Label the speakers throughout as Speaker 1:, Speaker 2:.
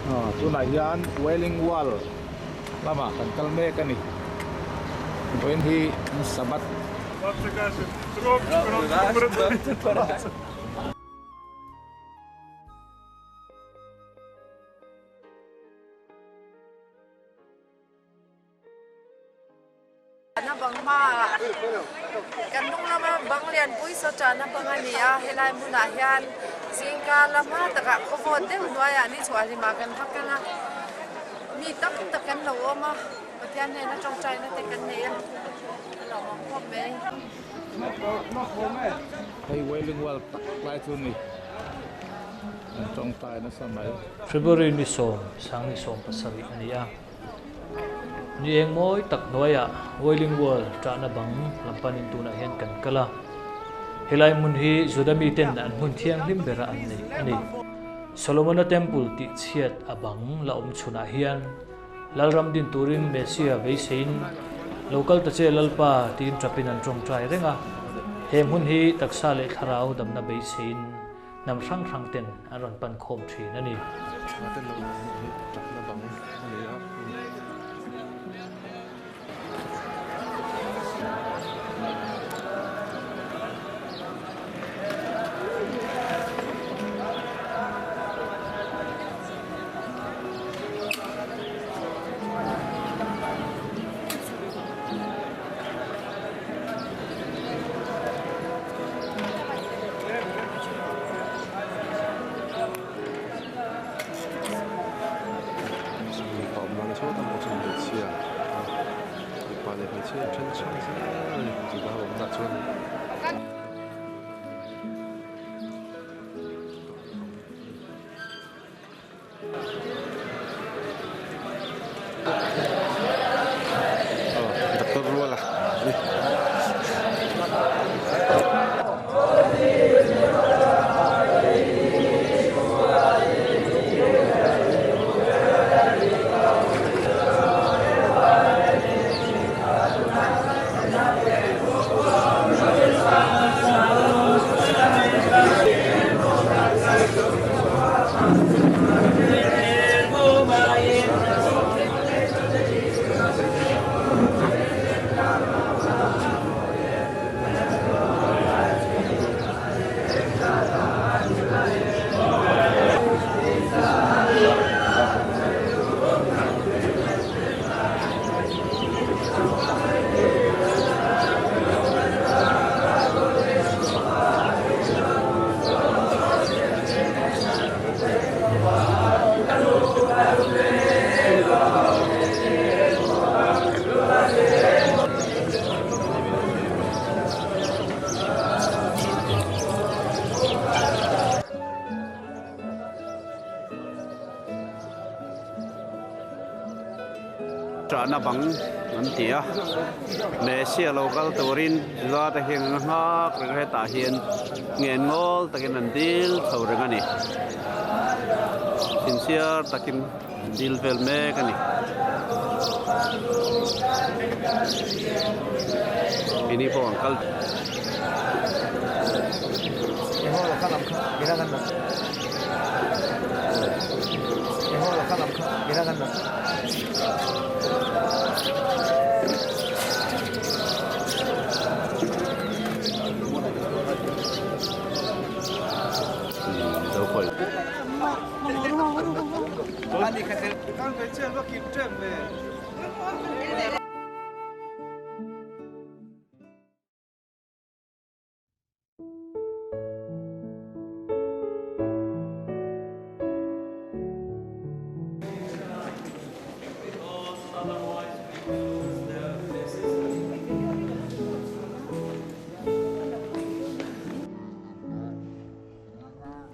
Speaker 1: Tuna hian wailing wall lama kan kalme kan ni when hi sabat
Speaker 2: na bang ma kan nung lama bang lian pui so cha na bang ani a helai mu na hian singka lama taka ko von de noi ani chwa ri ma kan thak kana mi tak tak kan lo ma patian ne na trong chai na te kan ne lo ma khop me
Speaker 1: hey wailing wall lai tu ni trong tai na samai
Speaker 3: February ni som sang ni som pasari ani a ni eng moi tak noya wailing wall tra na bang lampanin tu na hian kan kala helai mun hi zudami ten an hun thiang lim bera an nei ani Solomon temple ti chiat abang la chuna hian lalram din turin mesia beisein local ta che lalpa tin trapin an trong trai renga hem hun hi taksa le tharau damna beisein nam sang sang ten aron pan khom thin ani
Speaker 4: na bang an tia Malaysia local turin za ta hin ha kre ta hian ngen ngol takin an dil thoreng ani sincere takin dil vel me kani ini po angkal
Speaker 5: Eho la kalam kha giragan na Eho la kalam kha giragan na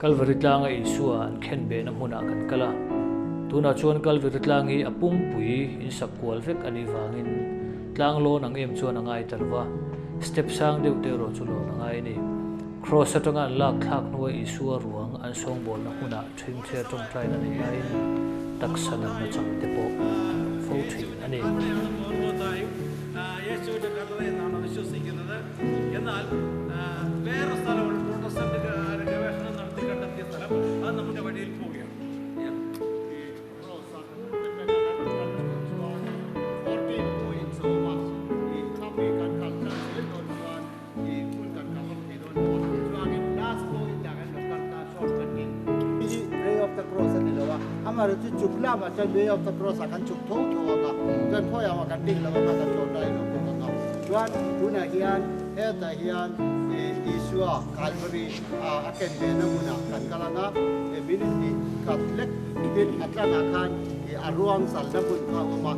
Speaker 3: Calvary tlang ai suwa an khen be na huna kan kala tuna chuan Calvary tlang hi apung pui in sakwal vek ani wangin tlang lo nang em chuan angai tarwa step sang deu te ro chulo angai ni cross atanga lak thak nuwa isua ruang an song bol na huna thing the tong trai na ni ai taksana na chang te po fo thin ani
Speaker 6: yesu de kadale nanu വിശ്വസിക്കുന്നത് എന്നാൽ വേറെ സ്ഥലമുള്ള പ്രൊട്ടസ്റ്റന്റ് ഗവേഷണം നടത്തി കണ്ടെത്തിയ സ്ഥലം അത് നമ്മുടെ വഴിയിൽ പോവുകയാണ്
Speaker 7: amar tu chukla ma chan way of the cross akan chuk tho tho ka chan pho ya ma kan ding la ma ka chon dai lo ko ka chuan tuna hian he ta hian Isua Calvary akan be na muna kan kalanga minute katlek din atlan akan aruang sal na bun ka ma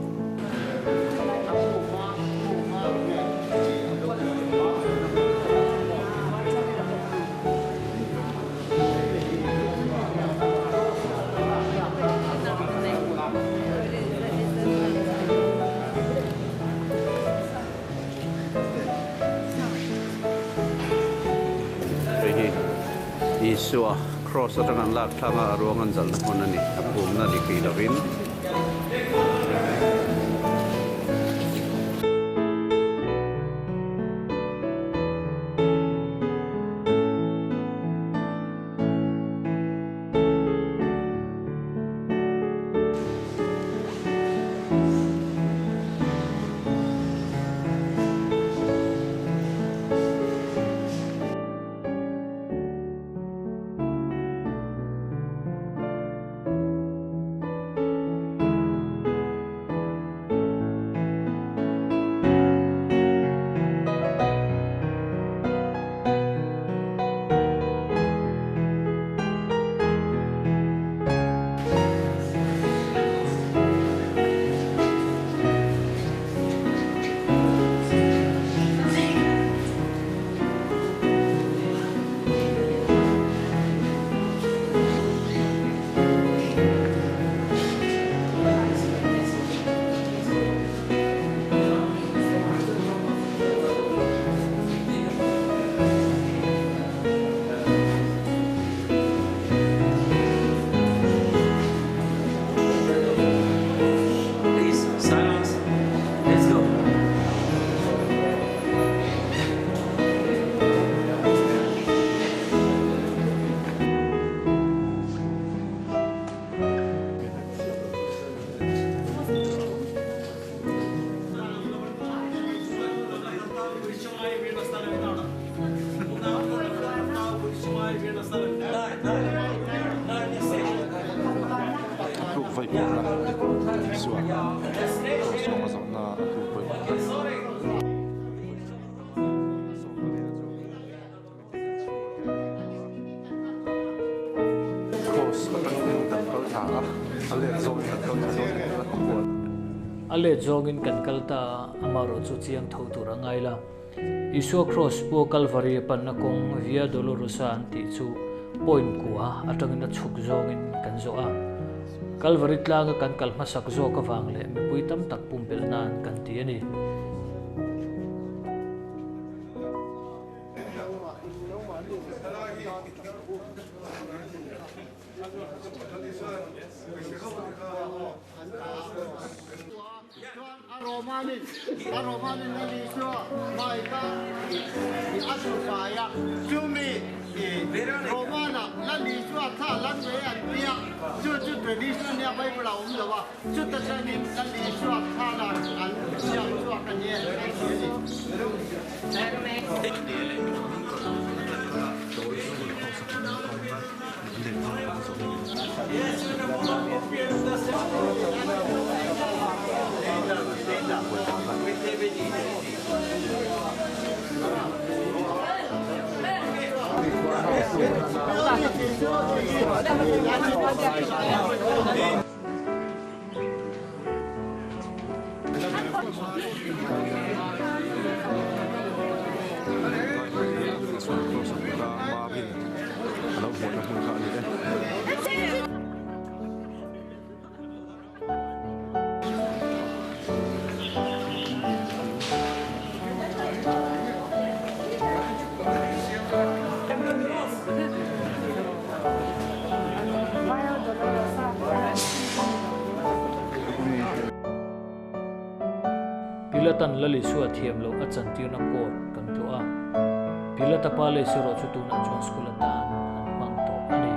Speaker 4: Isua cross at ang lak tanga ruangan zal na kunan ni apum na di kilawin.
Speaker 3: Ale jogin kan kalta amaro chu chiang tho tur angai la Isua cross po Calvary pan na kong Via Dolorosa anti chu point kuwa atangin na chuk jogin kan zo a Calvary tlaga kan kalma sak zo ka wangle mi puitam tak pumpel nan kan ti ani
Speaker 7: Aromanin na Isua maika asufaya cumi Romana na Isua tha lan ve an pia chu tradition ya bai bla lo wa chu ta chanin na Isua tha la an sia chu kan ye
Speaker 3: Pilatan lali suat thiam lo achan tiu na kor kan to a pilata pale siro chutu na chon skulatan an mang to ani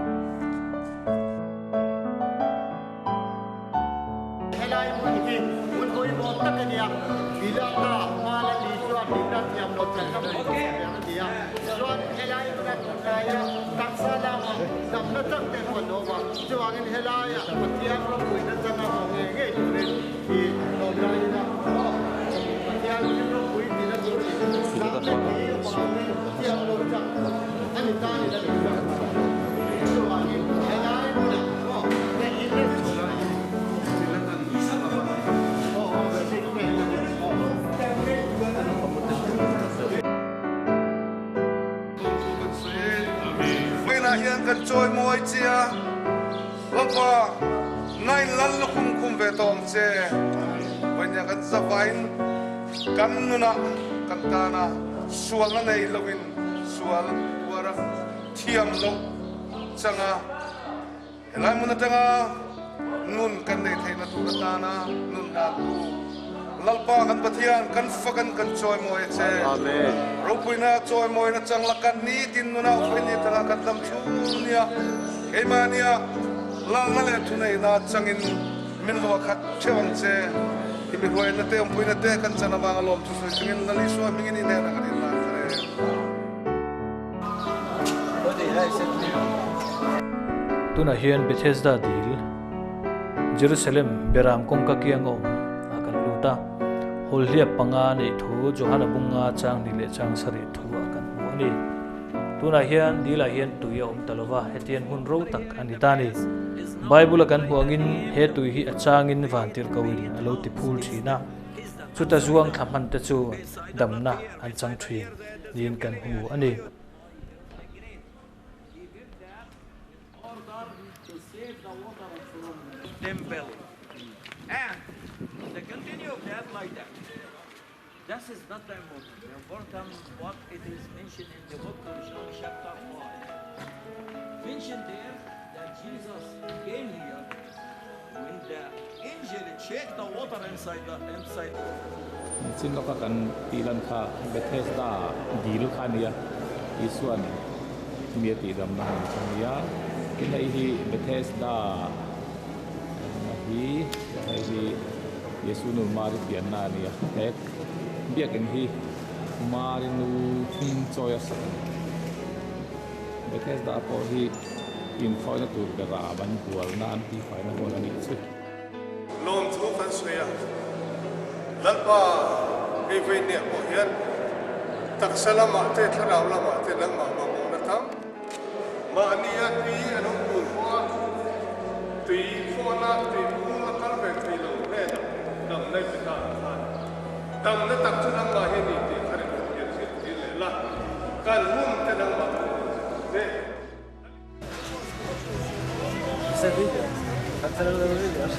Speaker 7: helai mun hi mun koi bo tak nia pilata mala li suat Inat yang motor kamu dia. Jual helai berat kaya tak salah dam letak telefon doang. Jual helai matian rokui dan jangan mengege di nolai dah. Matian rokui tidak boleh. Sampai dia pengambil matian locak. Ani tani dah juga. Jual helai berat. Oh, ini jual.
Speaker 8: hian kan choi moi chia lapa nine lan lukum kum ve tom che wanya kan zavain kan nuna kan tana sual na nei lovin sual wara thiam lo changa helai mun tanga nun kan nei theina tu tana nun na tu lalpa kan pathian kan fakan kan choi moi che amen ropuina choi moi na chang lakan ni tin nuna ofeni tala kan lam thunia keimania lang na le thunei na changin min lo khat chewang che ibi hoi na te umpuina te kan chana bang alom tu so changin na li so mingin ni na kan na kare
Speaker 3: tuna hian Bethesda dil Jerusalem beram kong ka kiang om akan luta holhia panga nei thu johana bunga chang ni le chang sari thu akan ani tuna hian dila hian tuya om talova hetian hun ro tak ani tani Bible kan huangin he tui hi achangin vantir kawil alo ti phul thina chuta zuang thaman te chu damna an chang thui yin kan hu ani
Speaker 6: Temple. And they continue that like that. That is not the important what it is mentioned in the book of John chapter 5. Mentioned there that Jesus came here when the angel checked the water inside.
Speaker 1: Sin lo ka kan tilan kha Bethesda dil khania isuan mi ti dam na chania kina hi Bethesda hi Yesu nu mari pian na nia he biakin hi mari nu hin choya sa Bethesda po hi in khoi na tu ka ra ban hual na an ti phai na hol ani chu
Speaker 8: lom thu kan suya lalpa ei ve ne po hian taksalama te tharau lama te lama ma mo na tham ma ania ti anong pun po ti phona ti puna kal ve ti lo ne dam nei pita dam na tak chu nang ma he ni ti thare ko hian si ti le la kan hum te nang ma ne
Speaker 5: Ese vídeo, hasta los vídeos.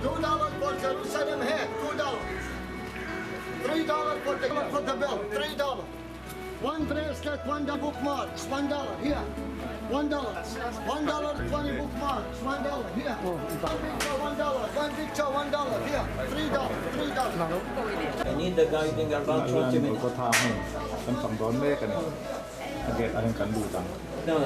Speaker 7: $2 for Jerusalem here, $2. $3 for the bell, $3. One bracelet, $1 bookmarks, $1 here. $1. $1 20 bookmarks, $1 here. One picture, $1 here. $3.
Speaker 5: I need the guiding about 20 minutes.
Speaker 1: ko tha hu kan phang don me kan age an kan lu tang
Speaker 5: No.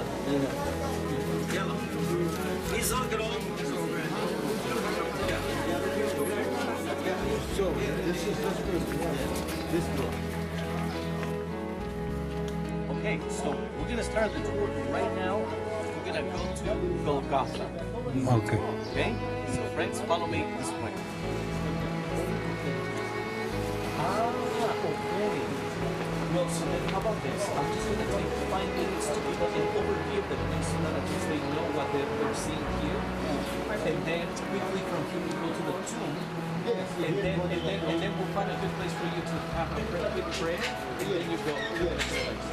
Speaker 7: So this is this door.
Speaker 9: Okay, so we're going to start the tour right now. We're going to go to Golgotha.
Speaker 1: okay
Speaker 9: Okay? So friends, follow me this way. Okay. Well, so then how about this? I'm just going to take 5 minutes to give an overview of the place so that at least they know what they're seeing here. And then quickly from here we go to the tomb. And then we'll find a good place for you to have a quick prayer, and then you go to the next place.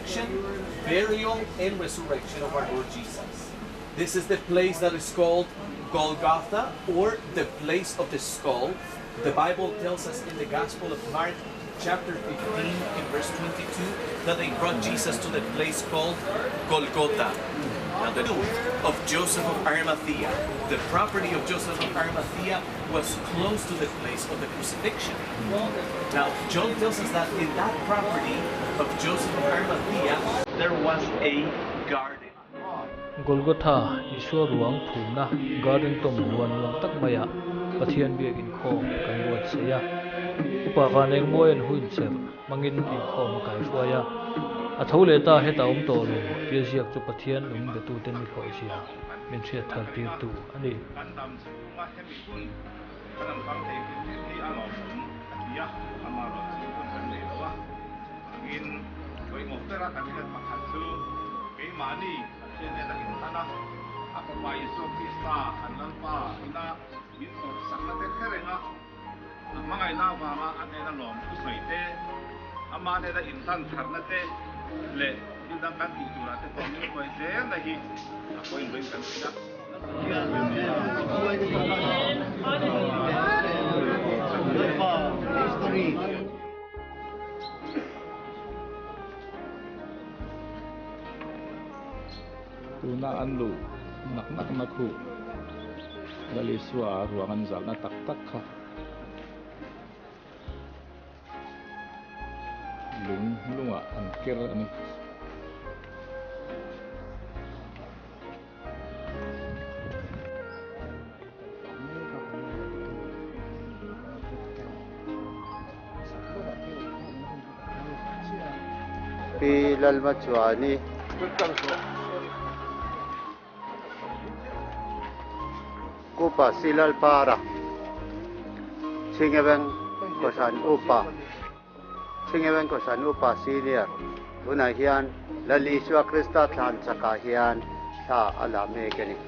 Speaker 9: Yes. crucifixion, burial, and resurrection of our Lord Jesus. This is the place that is called Golgotha, or the place of the skull. The Bible tells us in the Gospel of Mark, chapter 15, in verse 22, that they brought Jesus to the place called Golgotha. Now, the tomb of Joseph of Arimathea, the property of Joseph of Arimathea, was close to the place of the crucifixion. Now, John tells us that in that property of Joseph of Arimathea, there was a garden.
Speaker 3: Golgotha Isua ruang phumna garden tom ruan ruang tak maya pathian biak in kho kan buat seya upa kaneng moen huin ser mangin in kho kai fuaya athole ta heta to lo piasiak chu pathian betu ten mi kho sia min thia thar tir tu ani
Speaker 8: ako pa Iso Krista kanlan pa ina ito sakna te kherenga mga ina ba ma ane na lom ku saite ama ne da insan tharna te le indang kan itura te to ni ko je na hi ako in rin kan sina
Speaker 1: tuna anlu nak naku dari suara ruangan zalna tak kah lunga angkir ani
Speaker 7: pilal machuani Kupa silal para Singeweng kosan upa senior unahian lali Yesus Kristus than sakahian sa alame kini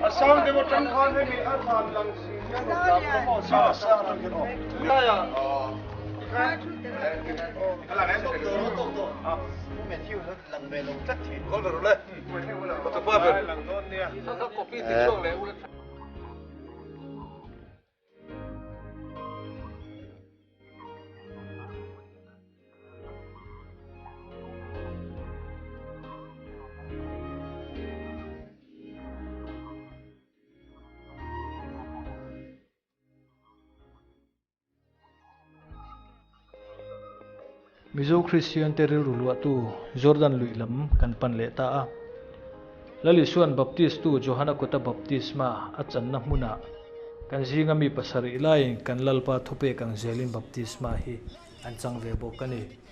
Speaker 8: Asal dia macam kau ni asal langsung dia mau siapa orang kena. Ya. Kalau ni tu. Mathew lang belong cakti. Kau baru le. Kau apa ber? Lang non dia. Kau kopi tisu le.
Speaker 3: Mizo Christian teril rulwa tu Jordan luilam kan pan le ta a lali suan baptist tu Johanna kota baptisma achan na muna kan zinga mi pasari lai kan lalpa thope kang zelin baptisma hi anchang ve bo kani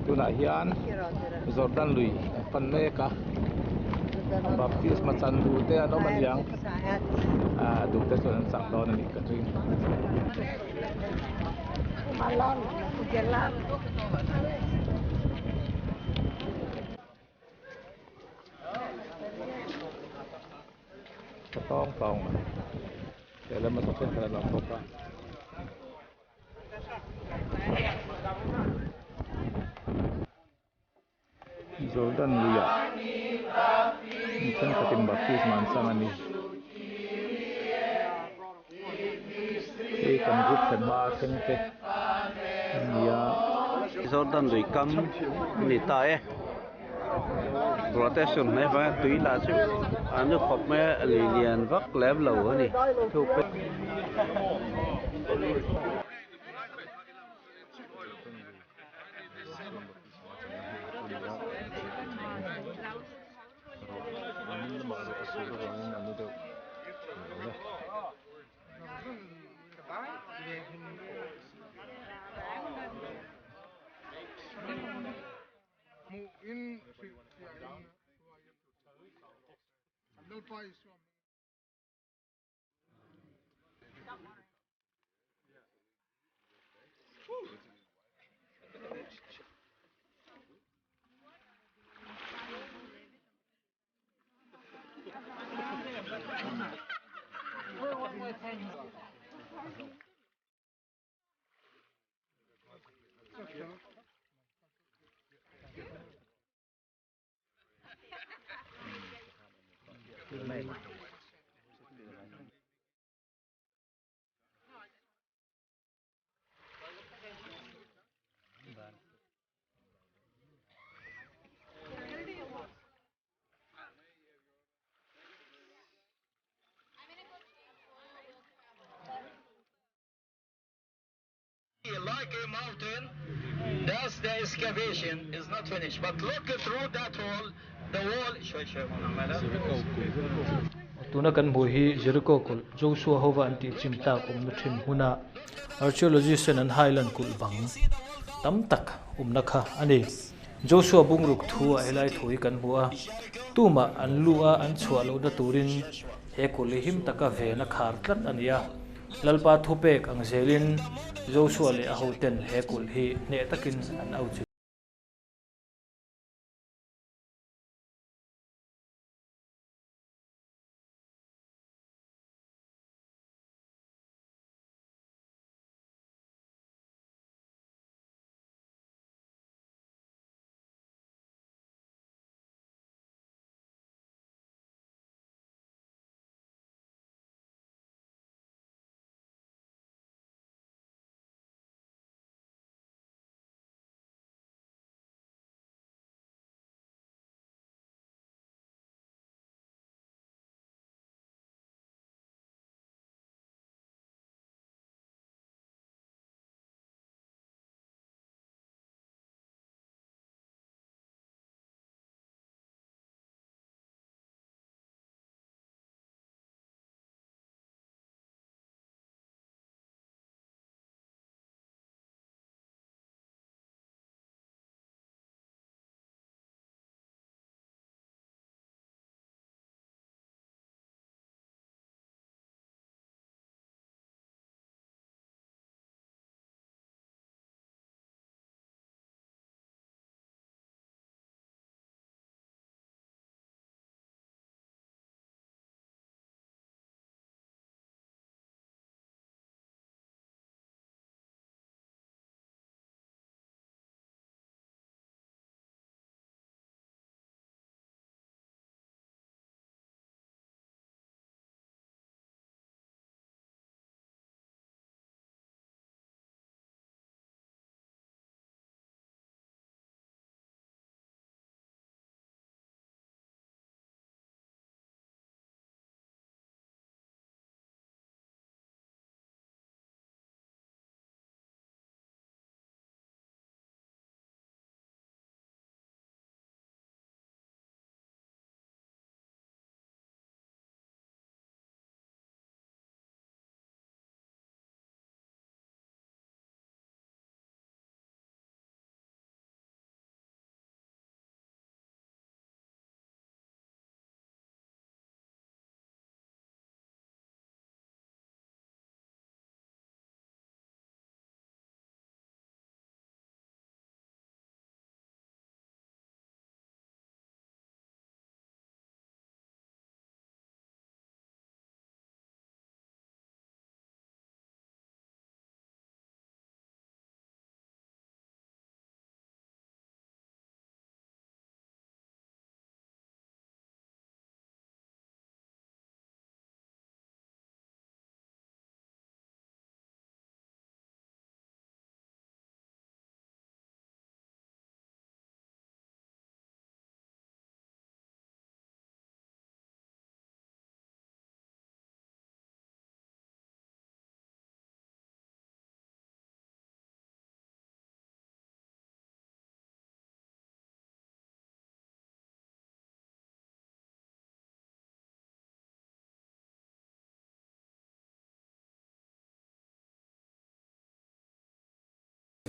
Speaker 1: tuna hian Jordan lui panle ka baptis machan du te ano man yang du te so an sak don ni ka tring
Speaker 2: Malon jalan
Speaker 1: tong để làm một cái là làm tốt cả Jordan Luya Insan katin baptis mansan ani kan group kan ba kan te ya
Speaker 4: Jordan đuổi cắm nỉ tai protection này phải tùy là chứ anh được học mấy liền vắt lép lầu này thuộc
Speaker 10: like a mountain, thus the excavation is not finished. But look through that hole, the wall.
Speaker 3: tuna kan mu hi Jericho kul Joshua hova anti chimta na thin huna archaeologist an highland kul bang tam tak nakha ani Joshua bungruk thu a helai thui kan bua tuma an lua an chua lo da turin he kul him taka ve na khar tlat ania lalpa thupek ang zelin Joshua le a hoten he kul hi ne takin an au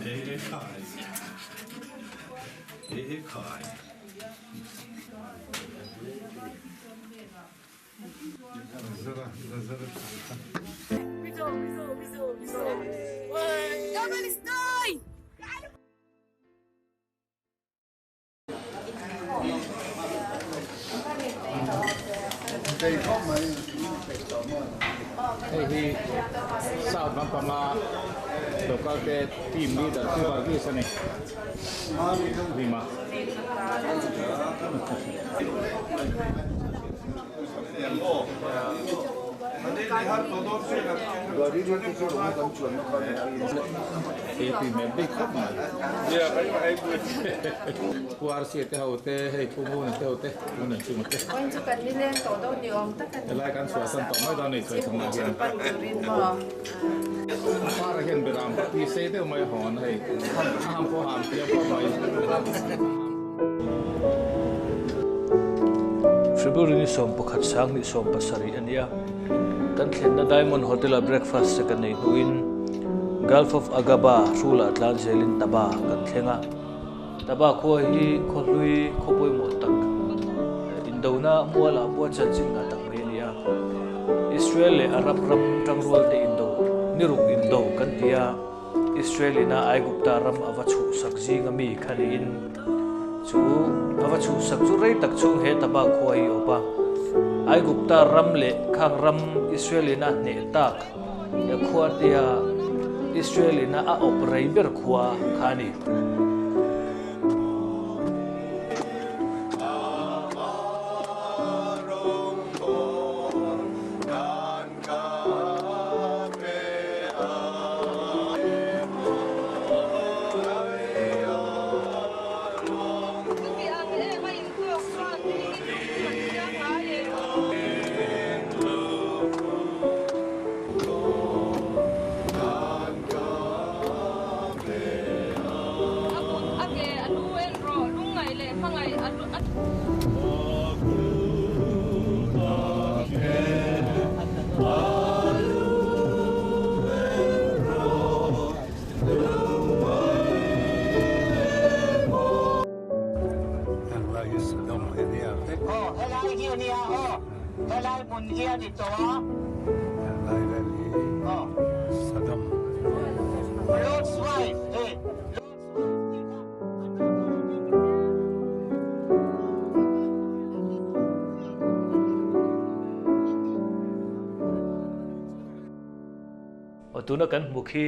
Speaker 1: He South Mampama local team leader Thusawi sana Lima. Itu membik kan? Ya, kayak kuarsi itu hote, hei kumun itu hote, kumun cuma hote.
Speaker 2: Quan chức cần đi lên tổ đâu nhiều tất cả
Speaker 1: Lại kan suasan tổng mấy đòn này chơi thằng nào hiện. Para hiện bị làm, thì xây itu mấy hòn hei, ham po ham tiap po mấy.
Speaker 3: February ni som pakhat sang ni som pasari ania kan thlen na Diamond Hotel breakfast kan nei nuin Gulf of Agaba rula atlan zelin taba kan thlenga taba ko hi kholui khopoi mo tak indona muala bo chanchin na tak mai nia Israel le Arab ram tangrol te indo niruk indo kan tia Israel na ai gupta ram awachu sakji ngami khalin chu awachu sakchu rei tak chung he taba khoi opa ai gupta ram le khang ram Israelina ne tak ya khuatia Israelina a operator khua khani tuna kan mukhi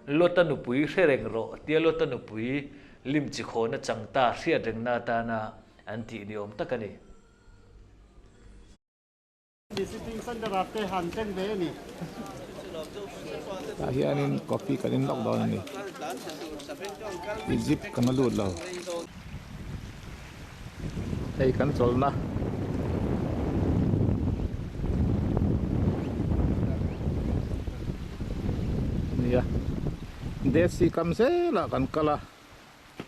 Speaker 3: lotanu pui hereng ro tia lotanu pui lim chi khona changta hria reng na ta na anti niom takani
Speaker 7: visiting center ate hanten be ni
Speaker 1: Tahianin kopi kanin lockdown ni Egypt kan malut law hei kan sol na ya desi kamse la kan kala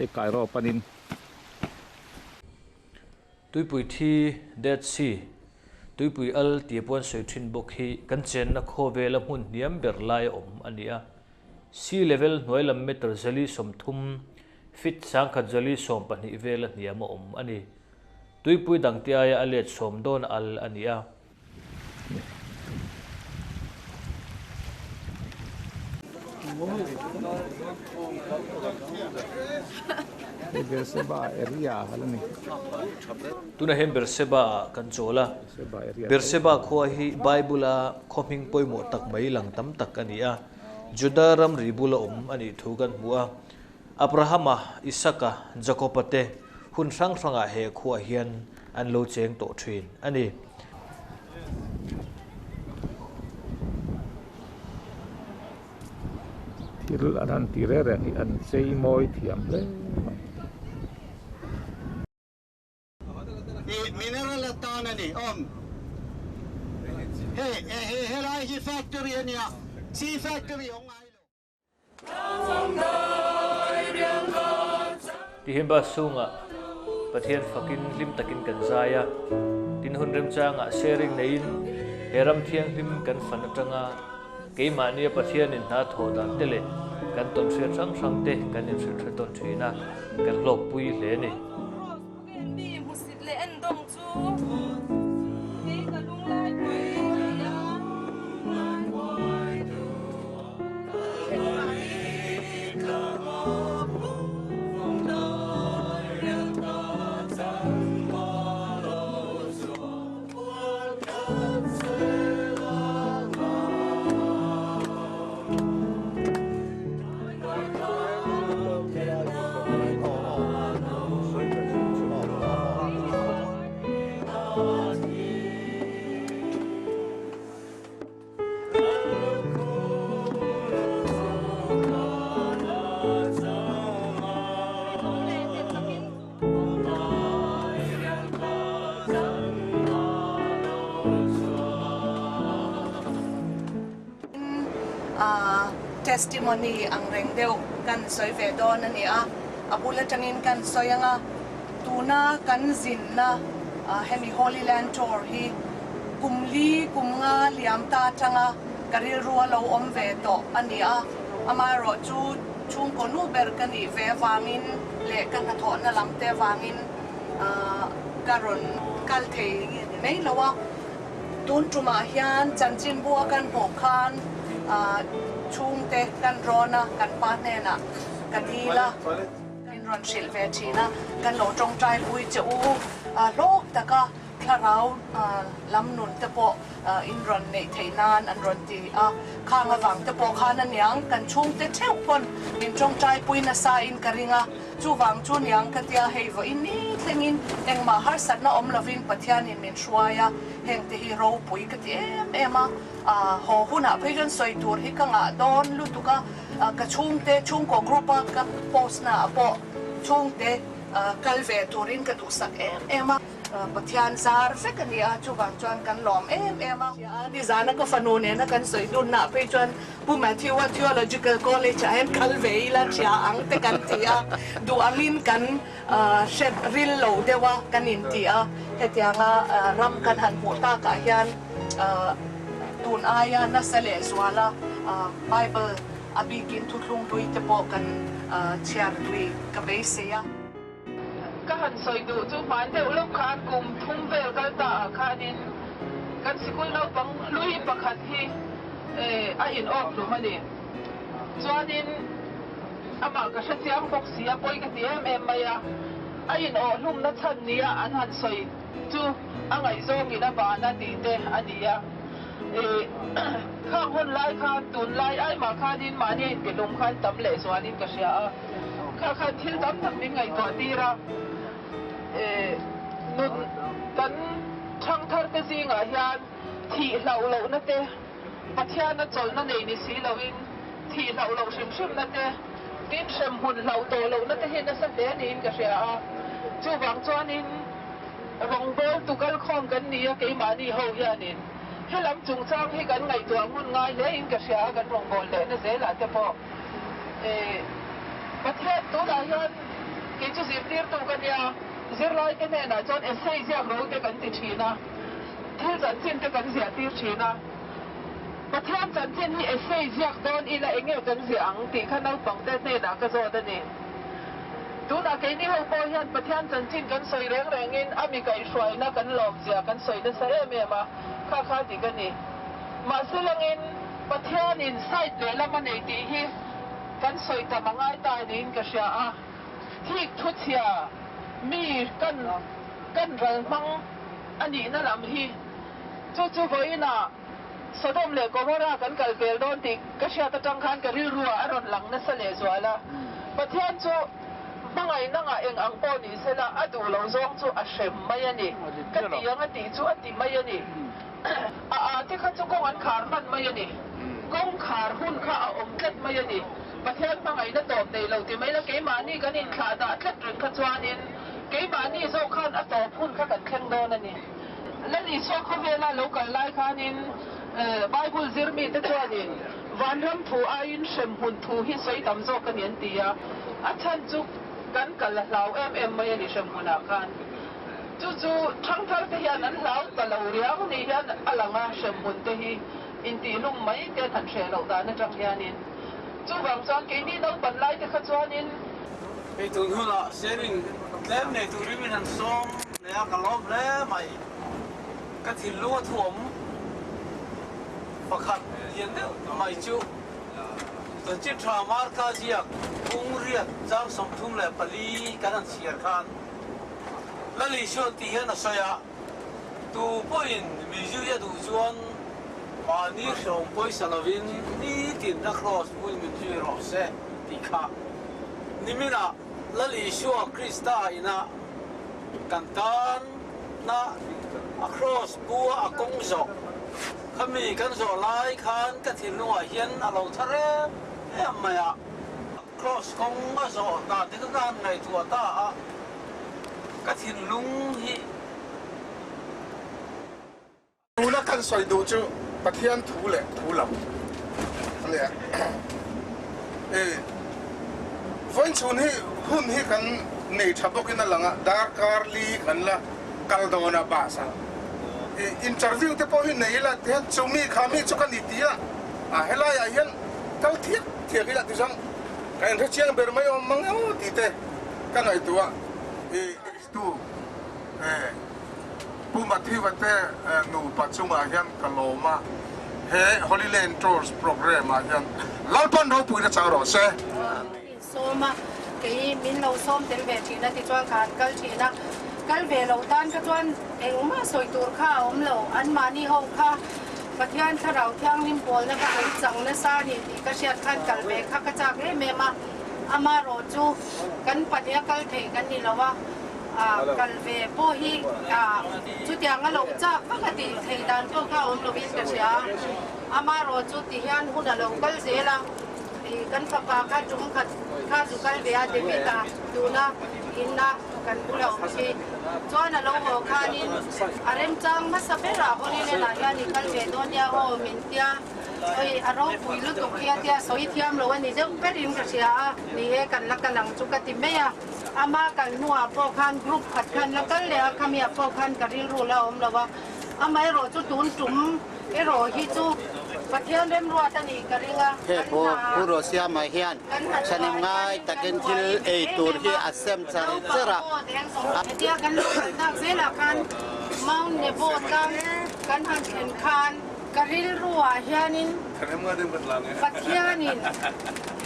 Speaker 1: e kairo panin
Speaker 3: tuipui thi dead sea tuipui al tiapon soithin bokhi kan chen na kho vela mun niam ber lai om ania sea level noilam meter zali somthum fit sangkhat zali som pani vela niam om ani tuipui dangtia ya alet som don al ania
Speaker 1: Berseba area halani
Speaker 3: tuna hem berseba kan chola berseba kho hi bible a khoming poimo tak mai lang tam tak ania judaram ribula ani thugan bua abrahama isaka jacobate hun sang sanga he kho hian an lo cheng to thin ani
Speaker 1: tirul anan tirere an sei moi thiam le
Speaker 7: mineral atana ni om he lai hi factory ania si factory ong ai lo
Speaker 3: ti himba sunga pathian fakin lim takin kan zaya tin hun rem changa sharing nein heram thiang lim kan fan atanga keima nia pathian in na tho dan tele kan ton sia sang sang te kan in sil ton thina kan lok pui hle ni
Speaker 2: Ni musit le en dong chu. Ni ka lung lai pui ya. Testimony ang rengdeu kan soi ve don ani a abula tangin kan soyanga tuna kan zinna hemi Holy Land tour hi kumli kumnga liamta tanga karil ruwa lo om ve to ani a amaro chu chung konu ber kani ve wangin le kan tho na lamte wangin karon kalte nei lawa tun tuma hian chanchin bua kan hokhan chung te kan rona kan pa ne na kadila in ron shil ve thina kan lo tong trai pui chu lok taka tharau lam nun te po in ron nei theinan an ron ti khang awang te po khan aniang kan chung te theu pon in tong trai pui na sa in karinga chu wang chu niang katia hei vo in ni thlengin engma har sat na om lovin pathian in min shwaya heng te hi ro pui ka ti ema ho huna phejon soi tur hi kanga don lutuka ka chung te chung ko grupa ka post na apo chung te kalve turin ka tu sak ema pathian zar fekania chu wang chuan kan lom ema ni zana ka fanone na kan soi dun na phejon pu Mathew theological college en kalve ila chia ang te kan tia du amin kan shed ril lo dewa kan in tia hetianga ram kan han puta ka hian tun aya na sale zwala Bible abigin tutlung lui te po kan chiar lui ka beseya ka han soi du chu man de ulok khan kum thum vel kal ta khanin kan sikul no pang lui pakhat hi a in ok lu mani chuanin ama ka shatiam bok sia poi ka tiam maya a in o lum na chan nia an han soi chu angai zong ina ba na ti te ania khang hon lai khan tun lai ai ma khanin mani in kelum khan tam le chuanin ka sia kha kha thil tam tam mi ngai to tira nun kan thang thar ka zinga hian thi lau lo na te pathian na chol na nei ni si loin thi lau lo shim shim na te tin shem hun lau to lo na te hin na sa te ni in ka sia chu wang chuanin rong bol tu kal khom kan ni ke mani ho hianin helam chung chang hi kan ngai tuang hun ngai le in ka sia kan rong bol le na zela te po pathian tu da hian ke chu zir tir tu kan ya zir lai ke ne na chon essay zia ro te kan ti thina thil chan chin te kan zia tir thina pathian chan chin hi essay zia don ila engel kan zia ang ti khanau pang te ne na ka zo da ni tu na ke ni ho po hian pathian chan chin kan soi reng rengin ami kai shwai na kan lom zia kan soi na sa me ma kha kha ti kan ni ma silangin pathian in side le lama nei ti hi kan soi ta mangai ta nin ka sia thik thu chia mi kan ral mang ani na lam hi chu voina sodom le gomora kan kal vel don ti ka sia ta tang khan ka ril ruwa aron lang na sale zwala pathian chu mangai na nga eng ang po ni sela adu lo zong chu a shem mai ani ka ti yang ati chu ati mai ani ti kha chu kong an khar man mai ani kong khar hun kha a om tet mai ani pathian mangai na top nei lo ti mai la ke mani kan in kha da tlet rin kha chuanin ke mani zo khan a top hun kha kan khleng don ani la ni so kho vela local lai khanin Bible zirmi te chuanin vanram thu a in shem hun thu hi soi tam zo kan yan tia a chan chu kan kal lau mai ani shem huna khan chu thang thar te hian an lau ta lo riang ni hian alanga shem hun te hi in ti lum mai te than she lo da na tang hianin chú vàng cho cái đi đâu bận lại thì khát cho nên
Speaker 6: cái tuần hư là sharing lem này tụi mình ăn xóm này cả lốp lem mày cái thịt lúa thuồng và khát hiện đấy mày chú tuần trước trà mar cá giặc cũng riết giang sông thung lệ Bali cái thằng xìa khan là lý do tiền là sao ya tu point Mizo ya tu chuan mà ní sông point Salavin ní tiền đã cross point Mizo rồi sẽ đi khá ní mình là lý do Krista ina kantan na across bua a công dọc kami kan zo lai khan ka thil nuwa hian a lo thare em maya cross kong a zo ta te ka ngai tu ta a ka thil lung hi
Speaker 8: tu na kan soi du chu pathian thu le thu lam le voin chun hi hun hi kan nei thabok in langa dar karli kan la kaldona basa interview te po hin nei la te chumi khami chu kan itia a hela ya hian kal thiek thiek ila tisang kan the chiang ber mai om mango ti te kan ai tua tu pu Mathew te nu pachunga hian kaloma he Holy Land Tours program a hian lalpan ro pui na charo se
Speaker 2: soma cái min lâu xóm đến về thì là thì choan khát cal thì na cal về lâu tan cái choan em mà soi tour kha lâu ăn mà ni hậu kha bát hian thà rau thiang nim pol na ka ai chang na sa ni thì cái xe khan cal về kha cái chak le me mà ama ro chu kan pania cal the kan ni lawa cal về po hi chu tiang a lâu chak ka ti thei dan to kha lâu bin ka sia ama ro chu ti hian hu na lâu cal ze la kan papa ka chung kha zu kal bia de meta tuna inna kan pula chi chona lo ho kha ni arem chang ma sapera holi le na ya ni kal ve do nia ho min tia oi aro pui lu to kia tia soi thiam lo ni zeuh perin ka sia ni he kan la kalang chu ka ti me ya ama kan nuwa po khan group khat khan la kal le khamia po khan ka ril ru la om lawa amai ro chu tun tum e ro hi chu pathian rem ruwa tani karinga
Speaker 7: he po Russia mai hian chanim ngai takin thil tur hi asem chari chera
Speaker 2: tia kan nak zela kan maun ne bo kan han khen khan karil ruwa hianin pathianin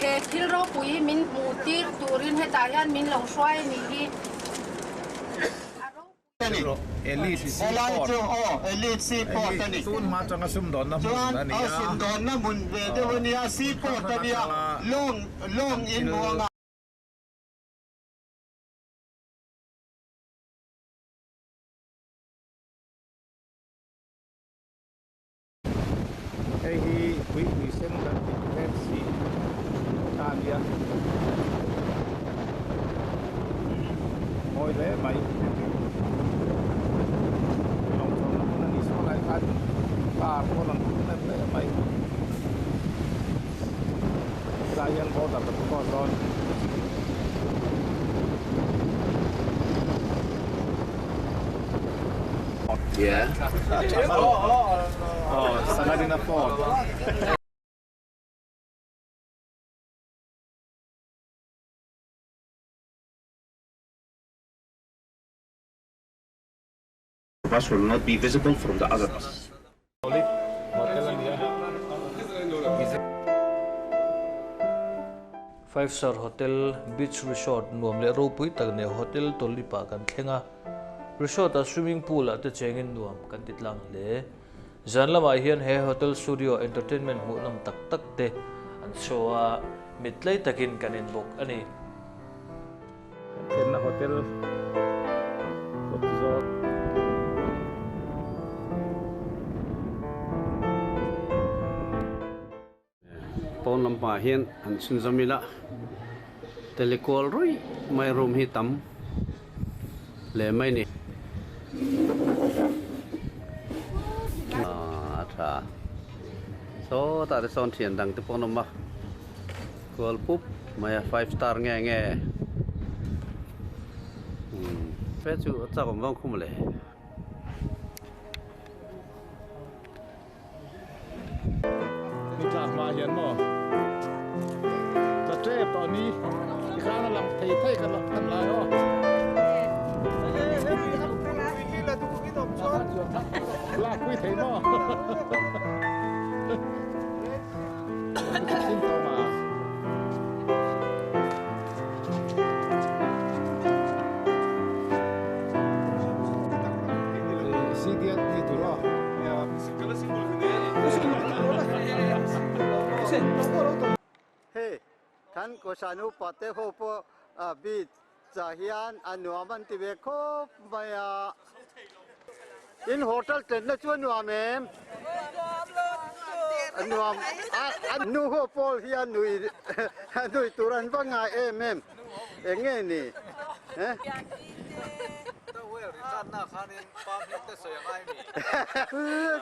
Speaker 2: he thil ro pui min mutir turin he ta hian min long swai ni hi
Speaker 1: elite seaport tani tun ma changa sum don na mun ani ya
Speaker 7: sim don na mun ve de honia seaport tani long in muanga
Speaker 1: hi we send that Pepsi tan ya ngồi thế mày lòng trong nó đi số lại phát và có lần cũng thế mày ra dân có tập có rồi
Speaker 4: Yeah.
Speaker 1: Sangat na po.
Speaker 11: Bus will not be visible from the other buses.
Speaker 3: Five-star hotel beach resort nuam le ro pui tak ne hotel tolipa kan thlenga resort a swimming pool at chengin nuam kan titlang le zanlama hian he hotel studio entertainment mu nam tak tak te an showa mitlai takin kanin bok ani
Speaker 1: Kena hotel resort
Speaker 4: pon lampa hian an chunzamila telecall roi mai room hi tam le mai ni tha so ta de son thian dang te pon ma call pup mai 5 star nge nge pe chu cha kom wang khum le
Speaker 1: นี่จากมาเห็นบ่ ซ่ตอนนี้อีกครั้งนั้นลำไทยไทยกันทำลายอ๋อลากคุยไทยหม้อขึ้นตัวมาซีเดียนี่ตัวล้อ
Speaker 7: เฮ้ขันก็สนุกปะเตโฮปบีจะเฮียนอันนัวมันติเวคบไปอินโฮเทลเต็นท์ชวนนัวเมมอันนัวอันนูโฮปอลเฮียนนุยตุรันฟังไงเมมเอ็งเงี้ยนี่เฮ้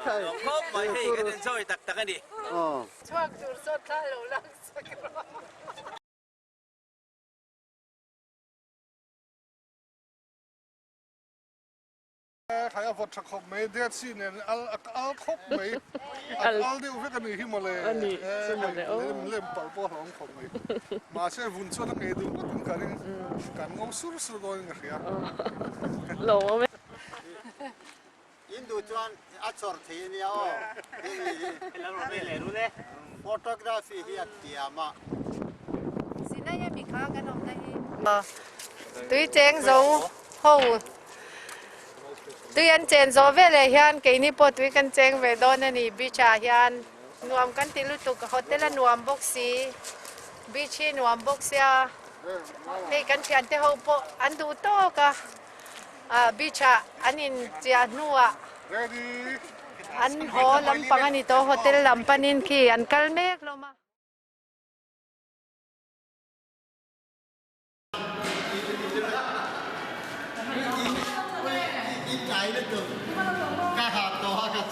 Speaker 7: ใช่พบไม่ให้กันช่วยตักกันดิ
Speaker 2: ช่วงจุดสุดท้ายเราลังสักรอบ
Speaker 8: ใครเอาฟอดชักขบไม่เด็ดสิเนี่ยเอาขบไม่เอาเดี๋ยวเพื่อนกันหิมาเลยเล่มปัลปอของขบไม่มาเชื่อวุ่นส่วนนั้นเองดูก็ต้องการงงสุดๆก็ยังไง
Speaker 2: หลงไหม
Speaker 7: อินดูจวนอัดสอร์ทีเนี่ยอ๋อแล้วเราไม่รู้เลยฟอโตกราฟีที่อัดเดียมา
Speaker 2: สิน่ายังมีข้ากันออกได้ตุ้ยเจงโซ่หูตุ้ยอันเจนโซเวเลยฮันเกนี่ปอตุ้ยกันเจงเวดอนนี่บิชาฮันนวมกันติลุตุกโฮเทลนวมบ็อกซีบิชีนวมบ็อกเซียเฮ้กันเชียนเตหูปอันดูโตกะบิชาอันนี้เจียนัวอันโฮลำปังอันนี้โตโฮเทลลำปันินคีอันคัลเมกลงมา
Speaker 7: อินใจเลยตัวกะหาตัวกะ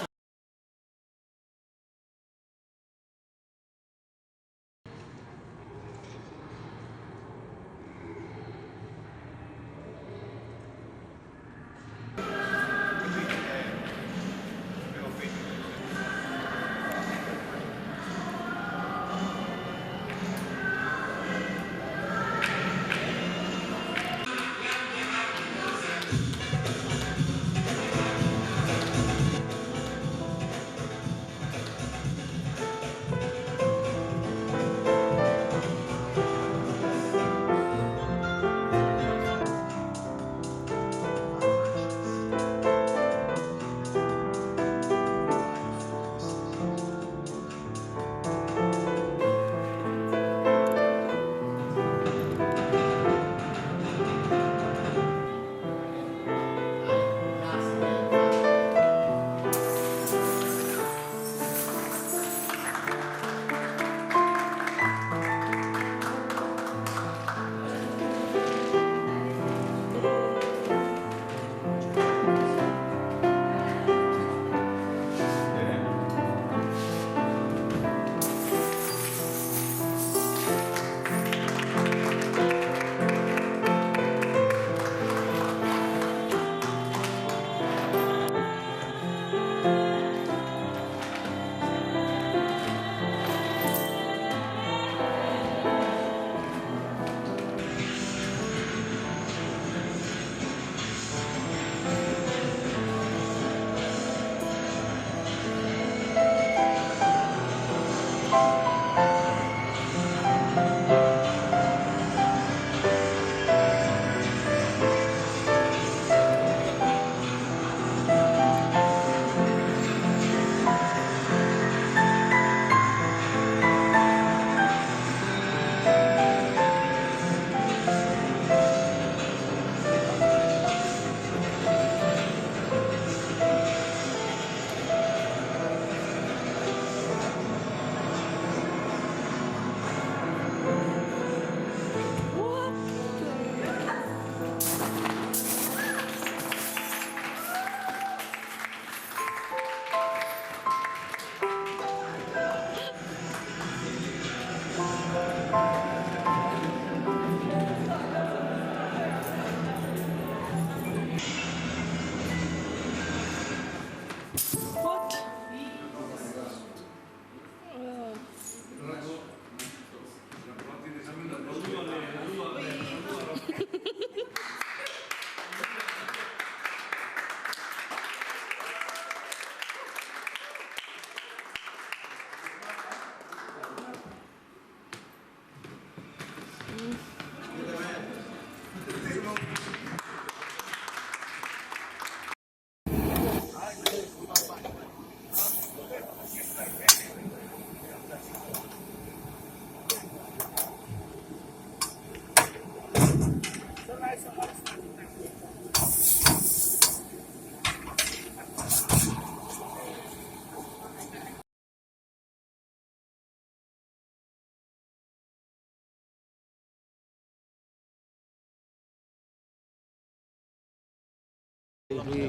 Speaker 1: hi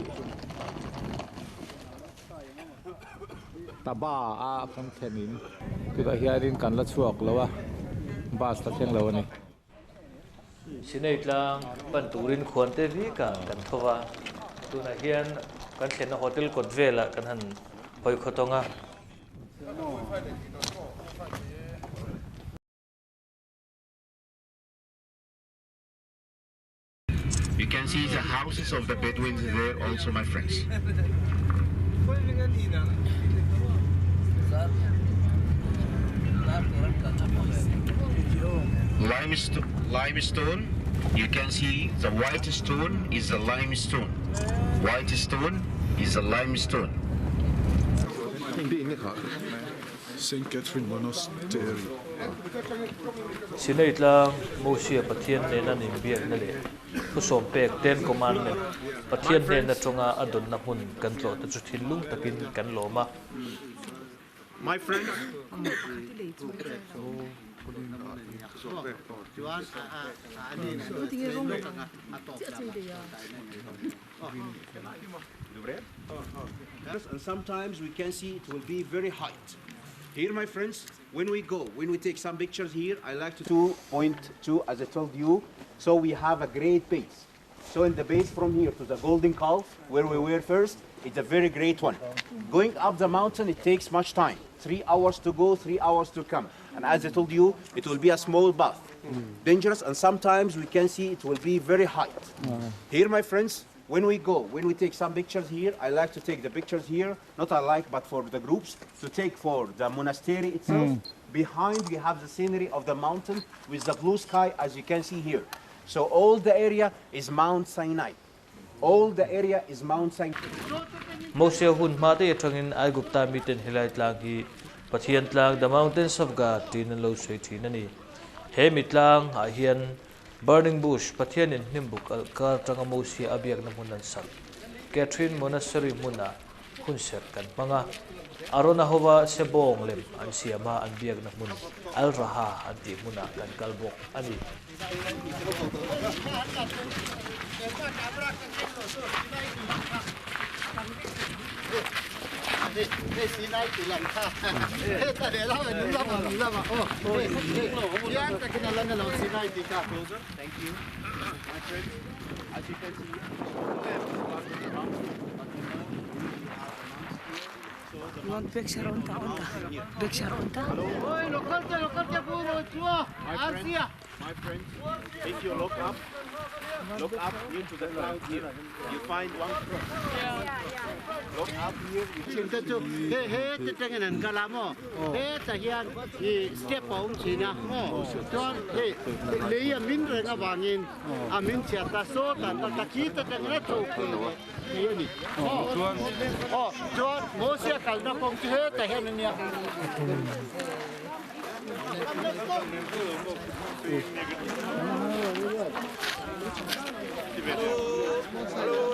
Speaker 1: taba a kan thenin tila hianin kan la chuak lawa bas ta theng lawa ni
Speaker 3: sinei tlang pan turin khuan te vi ka kan thowa tuna hian kan thena hotel kot vela kan han hoi khotonga
Speaker 11: You can see the houses of the Bedouins there also, my friends. Limestone, you can see the white stone is a limestone. White stone is a limestone.
Speaker 8: St. Catherine Monastery.
Speaker 3: sinei tlang mosia pathian ne na nim biak na le khu som pek ten commandment pathian ne na tonga adon na hun kan tlo ta chu thin lung takin kan loma
Speaker 11: My friend,
Speaker 12: and sometimes we can see it will be very height. Here, my friends, when we take some pictures here, I like to 2.2 as I told you, so we have a great base. So in the base from here to the golden calf, where we were first, it's a very great one. Going up the mountain, it takes much time. 3 hours to go, 3 hours to come. And as I told you, it will be a small path. Dangerous, and sometimes we can see it will be very height. Here, my friends, when we take some pictures here, I like to take the pictures here, not I like, but for the groups, to take for the monastery itself. Behind, we have the scenery of the mountain with the blue sky, as you can see here. So all the area is Mount Sinai. All the area is Mount Sinai.
Speaker 3: mosia hun ma te thangin ai gupta miten hilai tlang hi pathian tlang the mountains of god tin lo sei thin ani he mitlang a hian burning bush pathian in nimbuk alkar tanga mosia abiak na munan sak Catherine monastery muna hun ser kan panga arona hova sebong lem an siama an biak na mun al raha anti muna kan kalbok ani
Speaker 12: Thank you. My friends, as you can see, my friends, if you look up into the cloud here, you find one cross. Look up here, you see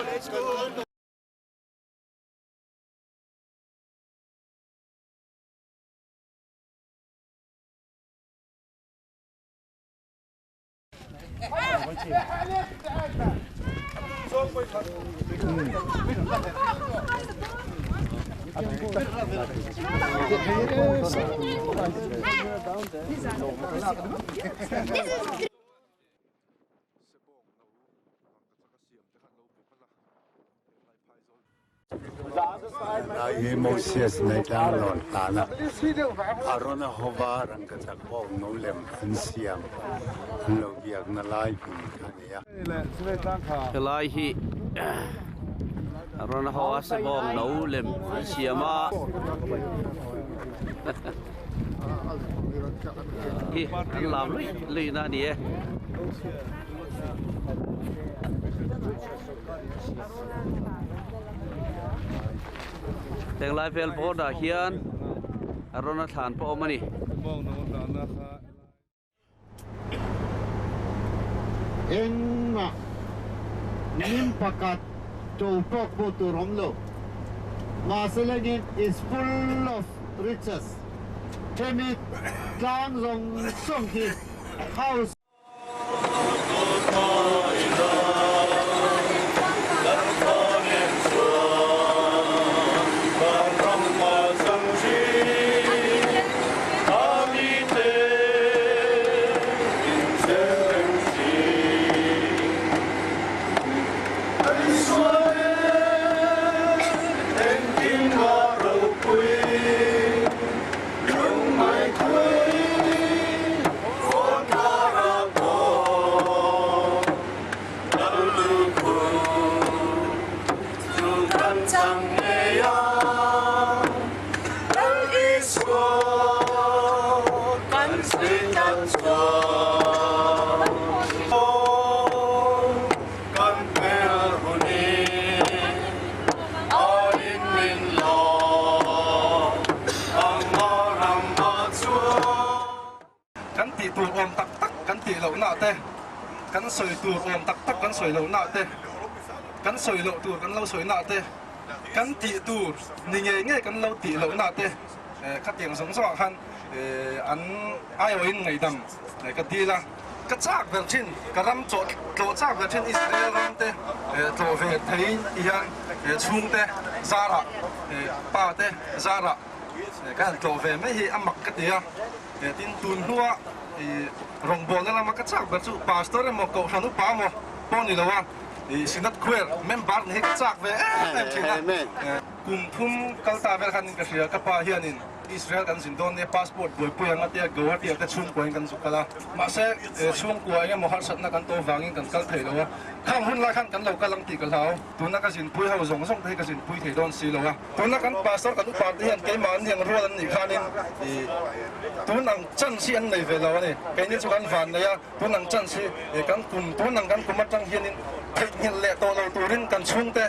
Speaker 12: let's go.
Speaker 13: Moses naitang lon tana arona hova rang katak bo nolem ansiam lo biak na lai kania
Speaker 4: lai hi arona hova se bong nolem ansiama hi làm lì na đi Teng lai vel po da hian arona than po mani
Speaker 7: Engma nim pakat to pok po to romlo Maselagin is full of riches Kemit kang zong song ki house
Speaker 14: chẳng nghe đang ý chúa căn suy căn chúa căn mẹ hồn đi ở in mình lo bằng mò rằm mò chúa
Speaker 15: căn tị tù ôm tắc tắc căn tị lẩu nạo tê căn sồi tù ôm tắc tắc căn sồi lẩu nạo tê căn sồi lẩu tù căn lâu sồi nạo tê căn tị tù ni nghe căn lâu tị lẩu nạo tê các tiếng sống sọ han ăn ai ở in ngày đầm cái đi là cái chắc về trên cái rắm chỗ chắc về trên Israel rắm tê chỗ về thấy Iran chung tê ra ra ba tê ra ra cái chỗ về mấy hi ăn mặc cái gì à tin tuần hoa rong bol là mà cái chắc về chỗ pastor mà cậu hắn pa mà pon đi đâu à xin đất queer member này cái chắc về em chỉ là cùng thum kalta về khăn cái gì cái pa hianin Israel kan sin don ne passport boy puyang atia go atia ta chung koin kan sukala ma se chung ko ai mo har sat na kan to wangin kan kal thei lo khang hun la khan kan lo kalang ti kal hau tuna ka sin pui hau zong zong thei ka sin pui thei don si lo wa tuna kan pastor kan upar ti han ke man hian ro an ni khanin tunang chan si an nei ve lo ni ke ni chu kan van na ya tunang chan si kan kun tunang kan kumat tang hianin hin le to lo turin kan chung te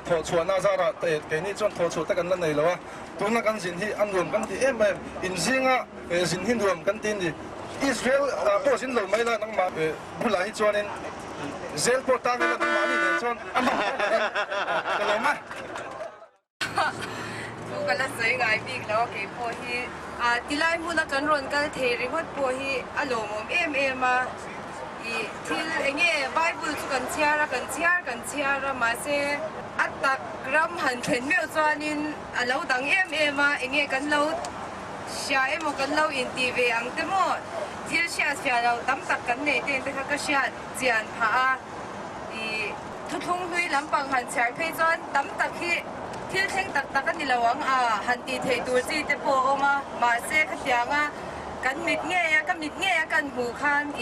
Speaker 15: tho chuana zara te ke ni chon tho chu ta kan la nei lo wa tuna kan sin hi an rom kan ti em in zinga sin hin rom kan tin di Israel po sin lo mai la nang ma bula hi chuanin zel po ta la nang ma ni nen chon am ka lo ma
Speaker 2: tu kala sai ngai big lo ke po hi tilai mu na kan ron kal theri hot po hi alomom em ma til enge Bible chu kan chiara ma se atak gram han then meu chuanin alo dang em ma enge kan lo sha emo kan lo in ti ve ang te mo til sha lo tam tak kan nei te ka sha jian pha a thu thung hui lampang han char phei chuan tam tak hi til theng tak kan ni lawang han ti thei tur chi te po oma ma se kha tianga kan mit nge kan hu khan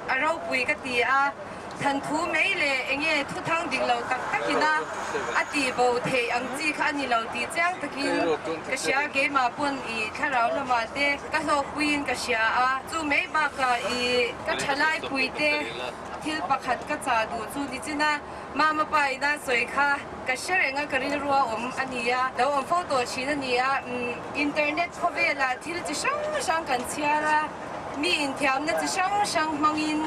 Speaker 2: arau pui ka ti a than thu mei le enge thu thang ding lo tak takina ati bo the ang chi kha ni lo ti chang takin ka sia ge ma pun tharau la ma te ka lo puin ka sia a chu mei ba ka ka thalai pui te thil pakhat ka cha du chu ni china mama pai na soi kha ka sharenga karin ruwa ania lo photo china nia internet khovela thil chi sang kan chiara mi in thiam na chi sang mangin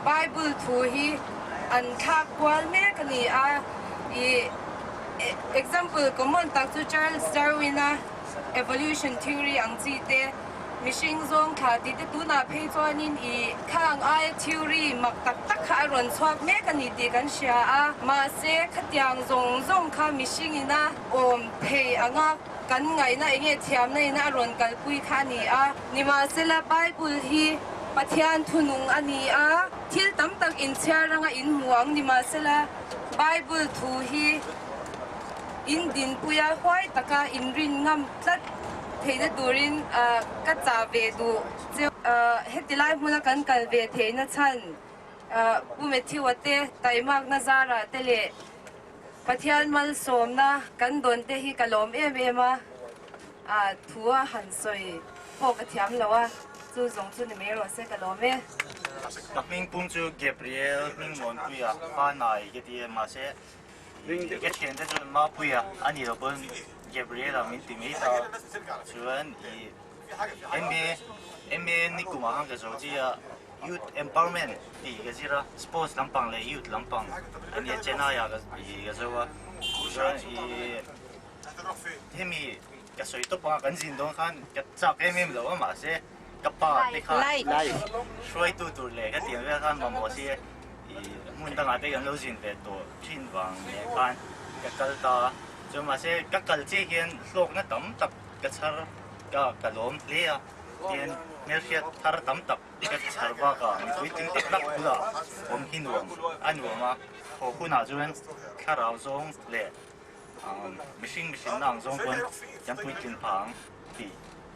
Speaker 2: Bible thu hi an thak kwal me kani example common tak chu Charles Darwin evolution theory ang chi te mishing zong kha ti te tu na phei chuanin khang ai theory mak tak kha ron chhuak me kani ti kan sia ma se khatiang zong kha mishing ina phei anga kan ngai na enge thiam na ina ron kal pui kha ni ni ma se la Bible hi pathian thunung ani thil tam tak in chiaranga in muang ni ma se la Bible thu hi in din puya hoi taka in rin ngam tlat theina turin ka cha ve du hetilai hmuna kan kal ve theina chan Mathew ate taimak na zara tele pathian mal somna kan don te hi kalom em thua han soi po ka thiam lawa chu zong chu ni me ro se kalom e
Speaker 16: Ming pung chu Gabriel ming mon puya pa nai ke ti ma se ke chen te chu ma puya ani ro bon Gabriel min ti mi ta chuan MA ni kuma hang ka zo ji youth empowerment ti ga jira sports lampang le youth lampang ani chena ya ga zo wa chuan hemi ka soi to pa kan jin dong khan ka chak lo ma se kappa te kha lai shoi tu le ka tiang ve khan ma mo si mun dang a te kan lo jin ve to thin wang ne khan ka kal ta cho ma se ka kal chi hian hlok na tam tak ka char ka lom le a tien mer hiat thar tam tak ka char ba ka tui ting te lak la om hin wang an wa ma ho kuna chuan kharau zong le mishing nang zong kon jam pui tin phang ti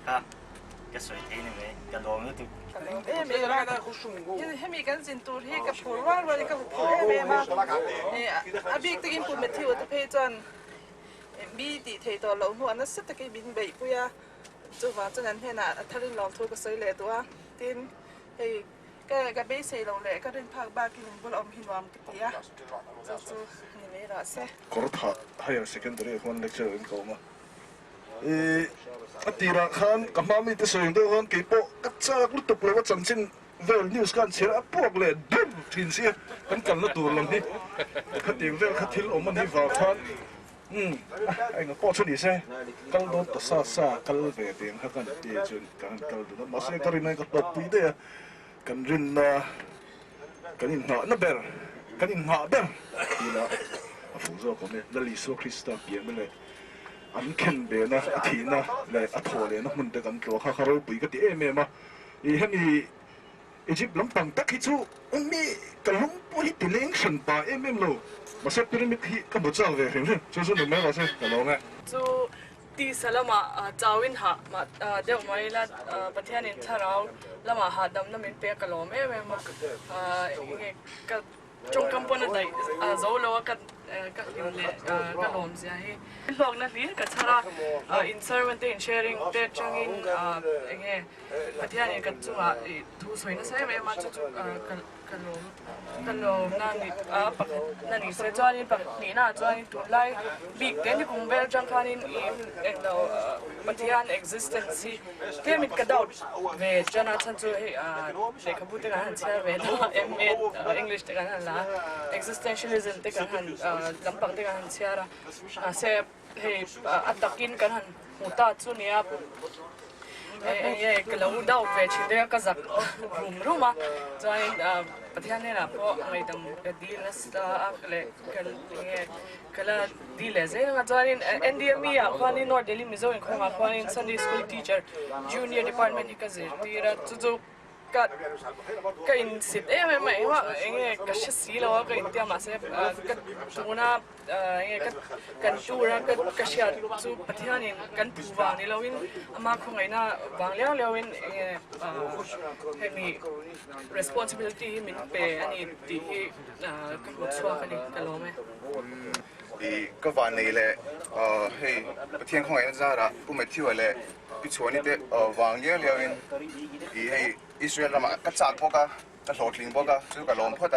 Speaker 16: kha cái sợi thế này vậy cái đồ nữa thì
Speaker 17: em ra đây khu sùng gù em mi cái gì tôi hi cái phù hoa rồi cái phù em mà abi cái kim phù Mathew tôi thấy chân mi ti thei to lo huan na set ta ke bin bei puya chu wa chu nan hena thalin long thu ko soi le to tin hei ka be sei lo le ka rin phak ba ki bol om hinwam ki tia chu ni me ra se
Speaker 15: Kortha higher secondary one lecture in Koma. Atira Khan, Kamami the Soin, the one keepo, Katsa, good to play what something well news can say a pogle, dum, Tinsia, and cannot do long hit. Cutting well Katil Omani Valtan. Anh có chuyện gì thế? Kalau đó ta sa sa kalau về tiếng hát kan địa chuyện kan kalau đó mà sẽ cái này có tập tí đấy, kan rin na, kan in họ na ber, kan in họ ber, đi là phụ giúp của mình, là lý số Christa biển mình này, anh khen về na, thì na, lại thổi lên nó mình để kan cho khá rồi bùi cái tiếng em mà, hiện nay Egypt lắm bằng tất hết chú, ông mi cái lắm bùi tiếng lên sân ba em lo. Mà sẽ pyramid hi cái bộ trào về hình như cho số lượng mấy là sao cái đó nghe
Speaker 17: chu ti salama chawin ha ma deu mai la pathian in tharau lama ha dam na min pe kalom em nge ka chung kampona dai zo lo ka in le ka lom sia hi log na li ka thara in servant in sharing te changin nge pathian in ka chunga thu soina sai me ma chu kalom na ni na ni se chuanin ni na chuanin tu lai big te ni kung vel chang khanin in lo pathian existence hi te mit ka doubt ve chana chan chu he le khabu te han cha ve da MA English te kan la existentialism te kan lampang te kan chiara se he atakin kan han muta chu nia kalau dau về chỉ để cái giặc rum mà cho nên pathian này là po ngày tầm cái đi là cái là đi là dễ mà cho nên NDME à khoan đi North Delhi Mizo in khoan khoan in Sunday school teacher junior department hi cái gì thì là chú cái in sit em mà cái xí lo cái in tiêm mà sẽ cái tuna cái tu ra cái xia chú pathian in cái tu vàng này lâu in mà không ngày na vàng lâu in hay mi responsibility mình pe anh ấy thì cái một số cái lo mấy
Speaker 18: thì cái vấn này là hay pathian không ngày ra ra cũng Mathew là bị chọn đi vàng lâu in thì hay Israel là mà cắt chặt bóc cái lột linh bóc chứ cái lom phật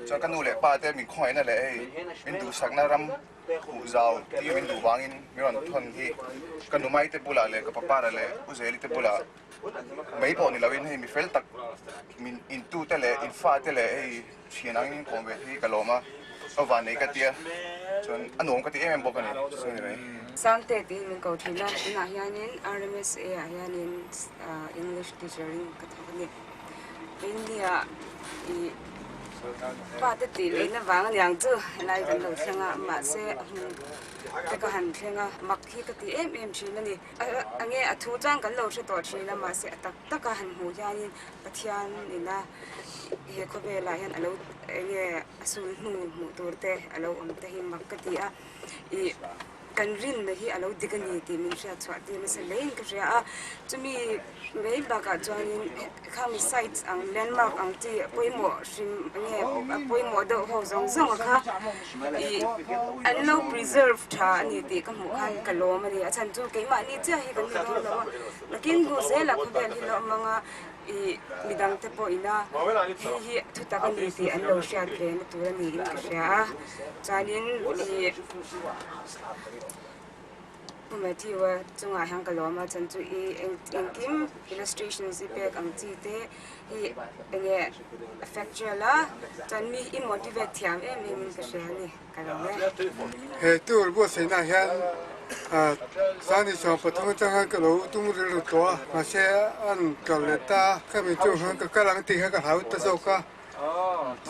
Speaker 18: cho cái nô lệ ba thế mình khoai này là mình đủ sáng na ram hủ rau thì mình đủ vàng in mình còn thuần thì cái nô mai thế bula là cái papa là Israel thế bula mấy bọn này là mình hay mình phải tắc mình in tu thế là in pha thế là chuyện anh còn về thì cái lom mà cái vấn này cái tia cho anh ông cái tia em bóc cái này
Speaker 19: sang te ti min ko thina ina hianin RMSA hianin English teachering ka thakani India I pa te ti le na wang yang chu lai kan lo thenga ma se te ka han thenga mak hi ka ti em thina ni ange athu chang kan lo se to thina ma se tak ka han hu hianin pathian ina he ko be la hian alo nge asul nu tur te alo om te hi mak ka ti a I kan rin na hi alo digani ti min sha chwa ti ma se lein ka ria chumi mei ba ka chuanin kham sites ang landmark ang ti poimo sim nge poimo do ho zong zong kha I anlo preserve tha ani ti ka mu khan kalom ani achan chu ke ma ni cha hi kan ni do lo lakin gu se la khu bel hi lo manga I midang te po ina hi thu ta kan ni ti anlo sha tre na tu ni ka ria chanin I Mathew chunga hang kaloma chan chu I kim illustrations ipek ang chi te hi enge factual la chan mi I motivate thiam min ka share ni kalome
Speaker 20: he tur bo se na hian sani so pathong chang han kalo tum ri to ma se an kaleta ka mi chu han ka kalang ti ha ka hau ta so ka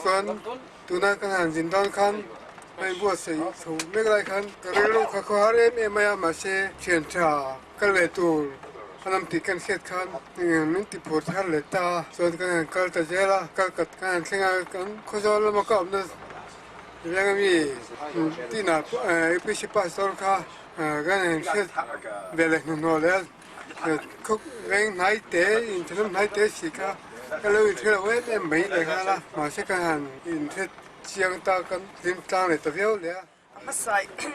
Speaker 20: son tuna ka han jin don khan mai bo se so me lai khan ka re lo kha kha re me ma ma se chen cha ka le tur anam ti kan set khan min ti phur thar le ta so kan kal ta jela kal kat kan thenga kan kho zo lo ma ka na yang mi ti na pi si pastor kha gan set vele no le ko reng nai te in thum nai te si ka ka lo in thela we me mai le kha la ma se kan in set chiang ta kan lim tang le to veo le
Speaker 21: มาใส่ตัว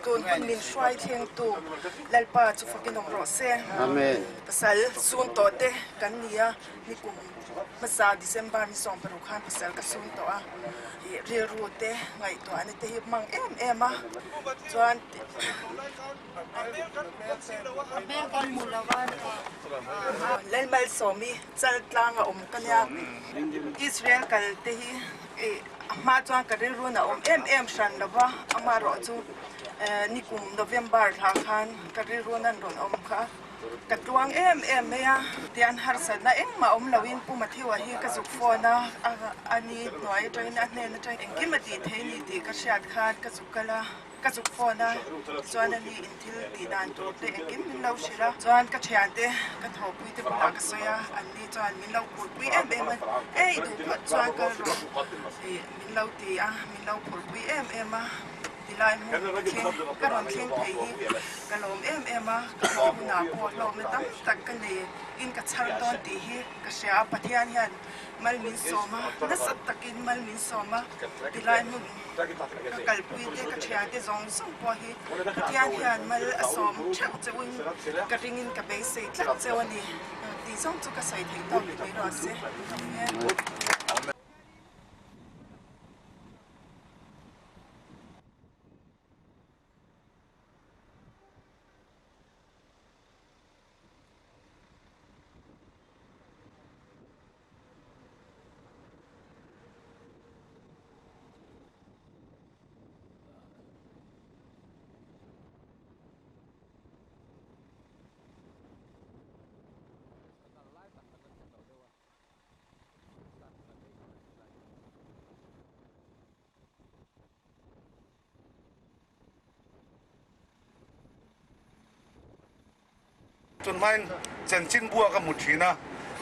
Speaker 21: คนมินช่วยเทียงตัวเล่นป่าจุฟกินองรอเซ่ภาษาส่วนต่อเตกันเนี่ยนี่กุมมาซาดิเซมบาร์นี่ส่งไปรูขันภาษากระสุนต่อเรียรู้เตไงตัวอันนี้เตมังเอ็มจวนเล่นเบลสอมีจัดลางกันยาอิสราเอลกันเตฮีมาจวนกันเรียรู้นะเอ็มชันแล้วว่าอามารอจูนี่กุมโนเวมเบอร์ทางคันกันเรียรู้นั่นโดนค่ะกัดวางเอ็มเมียเดียนฮาร์สันนะเอ็งมาลาวินปูมาที่ว่าฮีกระจุกฟอนะอันนี้หน่อยใจนัดเนนใจเอ็งกินมาดีเทนี่ดีกระชากขาดกระจุกกะละกระจุกฟอนะจวนนี้อินทิลดีดานตัวเตเอ็งกินมินเล่าชิระจวนกระเชียนเตกระทบวิเตปลากระสอยอันนี้จวนมินเล่าพูดวิมันดูพัดจวนกระรมินเล่าตีมินเล่าพูดวิมาที่ไลน์มุกเข่งกระรอนเข่งเพย์กระลมมากระลมหนาปวดลมตั้งตักกันเลยอินกระชันตอนตีฮีกระเชียปะเทียนยันมัลมินโซมานัสตักินมัลมินโซมาที่ไลน์มุกกัลปุยเตกระเชียเตจงส่งปวฮีปะเทียนยันมัลอสมชักจะวิ่งกระริงินกระเบสเซตักเจวันนี้ที่ส่งจุกกระใส่ถี่ต่อไปรอเซ่
Speaker 8: จนไม่เซนชินบัวกับมุชีนะ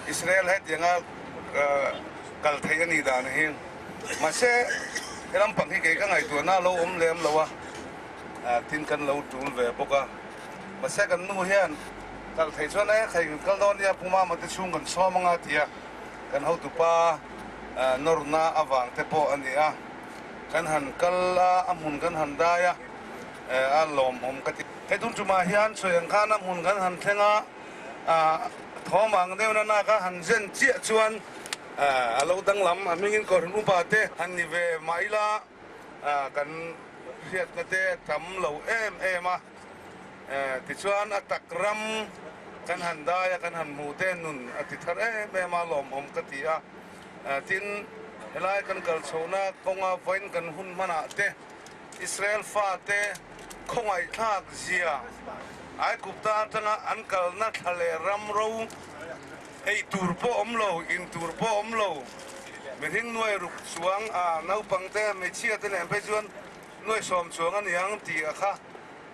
Speaker 8: อิสราเอลให้ยังกัลเทียนีดานเองมาเช่ลำพังที่เกี่ยงไงตัวน่าเราเลี้ยมเราวะทิ้งกันเราจูนเวบกะมาเช่กันนู่นเฮียนกัลเทียชวนไอ้ใครกันตอนนี้พวกมาจะชุ่มกันซ้อมงาเทียกันเขาตุปานอร์นาอวังเทปอันนี้กันหันกัลอามุนกันหันได้ลมผมก็ให้ทุนจุมาเฮียนสวยข้าน้ำมุนกันหันเทงท้องมังเดียวนั่นก็หันเส้นเจี๊ยชวนเราดังลำไม่ยินก่อนอุปาเตหันนิเวไม่ละกันเฮียนเตทำเรามาติชวนอัตกรำกันหันได้กันหันมูเตนุนติทามาลมผมก็ตีทินเฮลัยกันกัลโซนาคงอาไว้กันหุ่นมันเตอิสราเอลฟาเตคงไอ้ทักเสียไอ้กุบตาจังอันกัลนัทะเลรำรูไอ้ตูร์โปอมโลอินตูร์โปอมโลไม่ทิ้งหน่วยรุกสวงน้าปังเต้ไม่เชี่ยเต้นไปชวนหน่วยสอมสวงอันยังตีค่ะ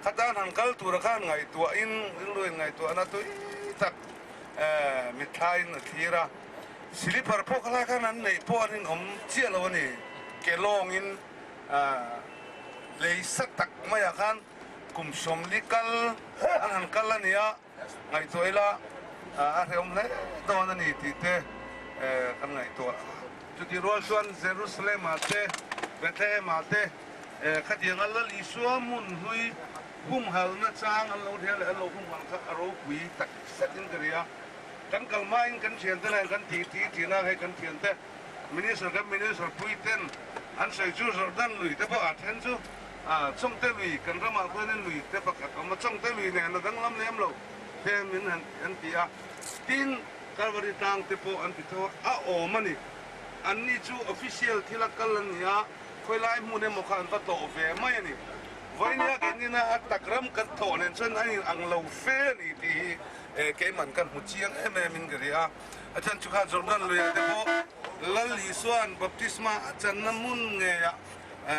Speaker 8: ข้าด้านหันกัลตูร์ข้าไงตัวอินรวยไงตัวนั้นตัวตักมิทายนทีระสิริปาร์พวกอะไรกันนั้นในพวกนี้ผมเชี่ยเราเนี่ยเกลองอินเลยสักตักไม่อยากกันกลุ่มสมลิกัลอันหันกัลละเนี่ยไงตัวละอะไรผมเลยตัวนั้นนี่ที่เตะกันไงตัวจุดที่รัวชวนเยรูซาเล็มมาเตะเบเทมาเตะขัดยังอัลลอฮ์ลิชัวมุนหุยหุ่มหัลนัดจ้างอัลลอฮ์เดียร์อัลลอฮ์หุ่มหัลขัดอารมณ์หุยตักสักอินกรียกันกัลมาอินกันเชียนเตะกันทีน่าให้กันเชียนเตะมินิสกับมินิสปุยเต้นอันใส่จูสดันลุยแต่พออัดเห็นจูช่องเตลุยกันระมาเพื่อนลุยแต่ประกาศมาช่องเตลุยเนี่ยเราดังลำเลี้ยมเราเทมินอันที่ทิ้งการบริจาคเตปอันที่ตัวโอมันนี่อันนี้จูออฟฟิเชียลที่ละกันเนี่ยคอยไล่มูเนี่ยมาขันตัดต่อเฟไม่นี่วันนี้กันนี่นะตักรำกันต่อเนี่ยฉันอันนี้อังเราเฟนี่ที่เกี่ยมันกันหุ่นเชียงมินกันเลยอาจารย์ชุกาจอร์แดนเลยแต่พอลัลลิสวนบัพติสมาอาจารย์น้ำมุนเงีย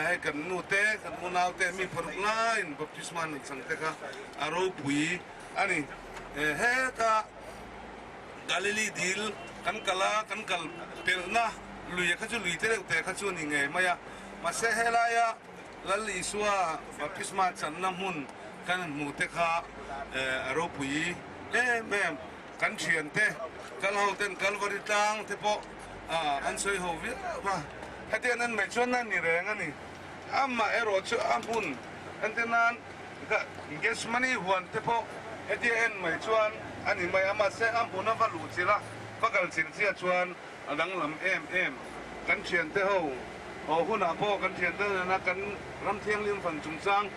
Speaker 8: ให้กันนูเตกันมุนเอาเตมีผลไม้บัพติสมาหนึ่งสังเตค่ะอารมณ์ปุยอันนี้เฮตากาลิลีดิลกันกะลากันกัลเปิลนะลุยข้าจูลุยเตะเตะข้าจูนี่ไงมาเสฮลายะลัลลิสวาบัพติสมาจันน้ำมุนกันมูเตค่ะอารมณ์ปุยแม่กันเชียนเตะกันเอาเต้นกันบริจาคเตปอันสวยหัววิบให้เต้นนั้นไม่ชวนนั่นนี่แรงอันนี้ amma ero chu amun antenan ka gas money huan te po etn mai chuan ani mai ama se ampuna valu chila pakal chin chia chuan adang lam em kan thian te ho ho huna po kan thian te na kan ram thiang lim fan chung chang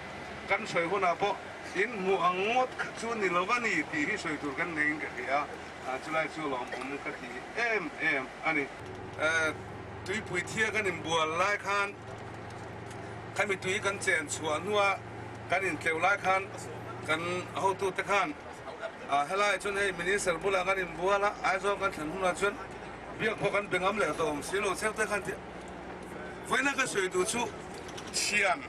Speaker 8: kan soi huna po in mu angot chu ni lovani ti hi soi tur kan nei ka ya chulai chu lom ka ti em ani tui pui thia kan in bual lai khan kan mi tui kan chen chuan huwa kan in tleu lai khan kan ho tu te khan helai chun ei minister bula kan in buala ai zo kan than huna chun biak po kan bengam le tom silo sel te khan ti voina ka soi tu chu chiam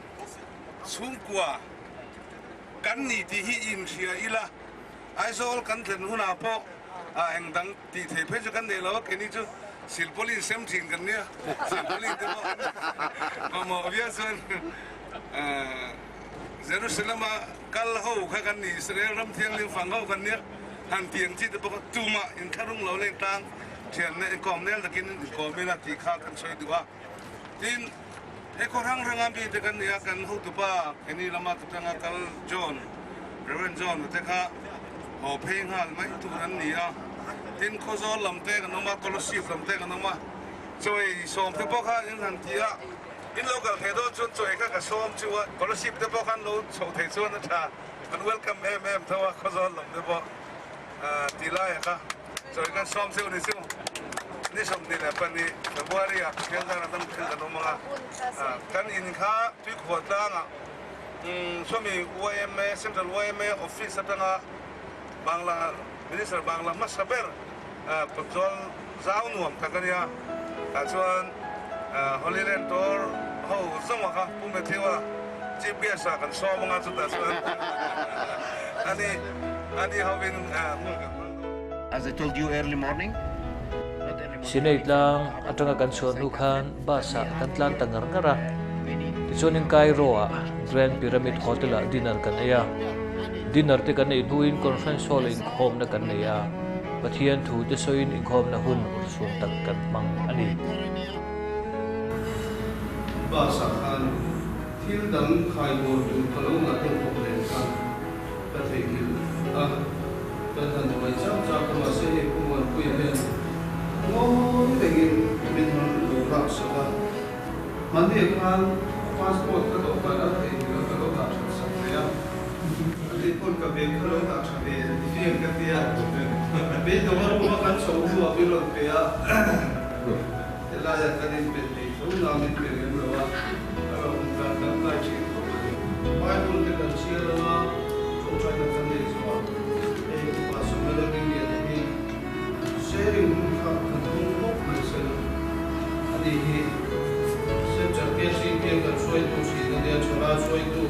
Speaker 8: chung kwa kan ni ti hi in sia ila ai zo kan than huna po eng dang ti the phe chu kan nei lo ke ni chu silpolin sem chin kan nia silpolin te mo mo aviation Jerusalem kal ho kha kan ni Israel ram thiang ling phang ho kan nia han tiang chi te po tuma in tharung lo leng tang thian ne kom nel takin ko me na ti kha kan soi duwa tin e ko rang rang bi te kan nia kan ho tu pa eni lama tu tanga kal John Reverend John te kha ho pheng hal mai tu ran nia tin ko zo lam te kan ma kolosip lam te kan ma choi som te po kha in han tia in local hedo chun choi ka som chuwa kolosip te po kan lo chho thei chuan tha kan welcome em thawa ko zo lam te po tilai ka choi kan som se ni su ni som ni la pani February a kyang ka dam khil kan ma kan in kha tui khwa ta nga somi YMA Central YMA office atanga Bangla Minister Bangla Masaber Patrol Zau nuam takania kachuan Holy Land Tour ho zongwa ka pumethewa GPS kan so mga chuta chuan ani hawin
Speaker 5: as I told you early morning
Speaker 3: sinait lang atanga kan suan hukhan basa kan tlan tangar ngara tichoning Cairo Grand Pyramid Hotel dinner kan aya dinner te kan nei duin conference hall in khom na kan neya pathian thu te soin in khom na hun ursum tak kan mang ani
Speaker 22: ba sa khan thil dang khai bor tu khalo na te khop len khan ka thei ki ka tan mai cha cha ko ma se he ku mon ku ye ngo te gin min hon lo ra sa ka man de khan passport ka do ka na te ka do ka sa ya pun ka be khalo ta chabe fiel ka tia be to mar ko kan so bu abilo pe ya la ya kan in pe ni so na min pe ni lo wa un ka ka chi mai pun ke kan chi la na so try na kan ni so e pa so me lo ni ya ni sharing ka kan ko ma se ani hi se cha ke si ke ka soi tu si na ya chora soi tu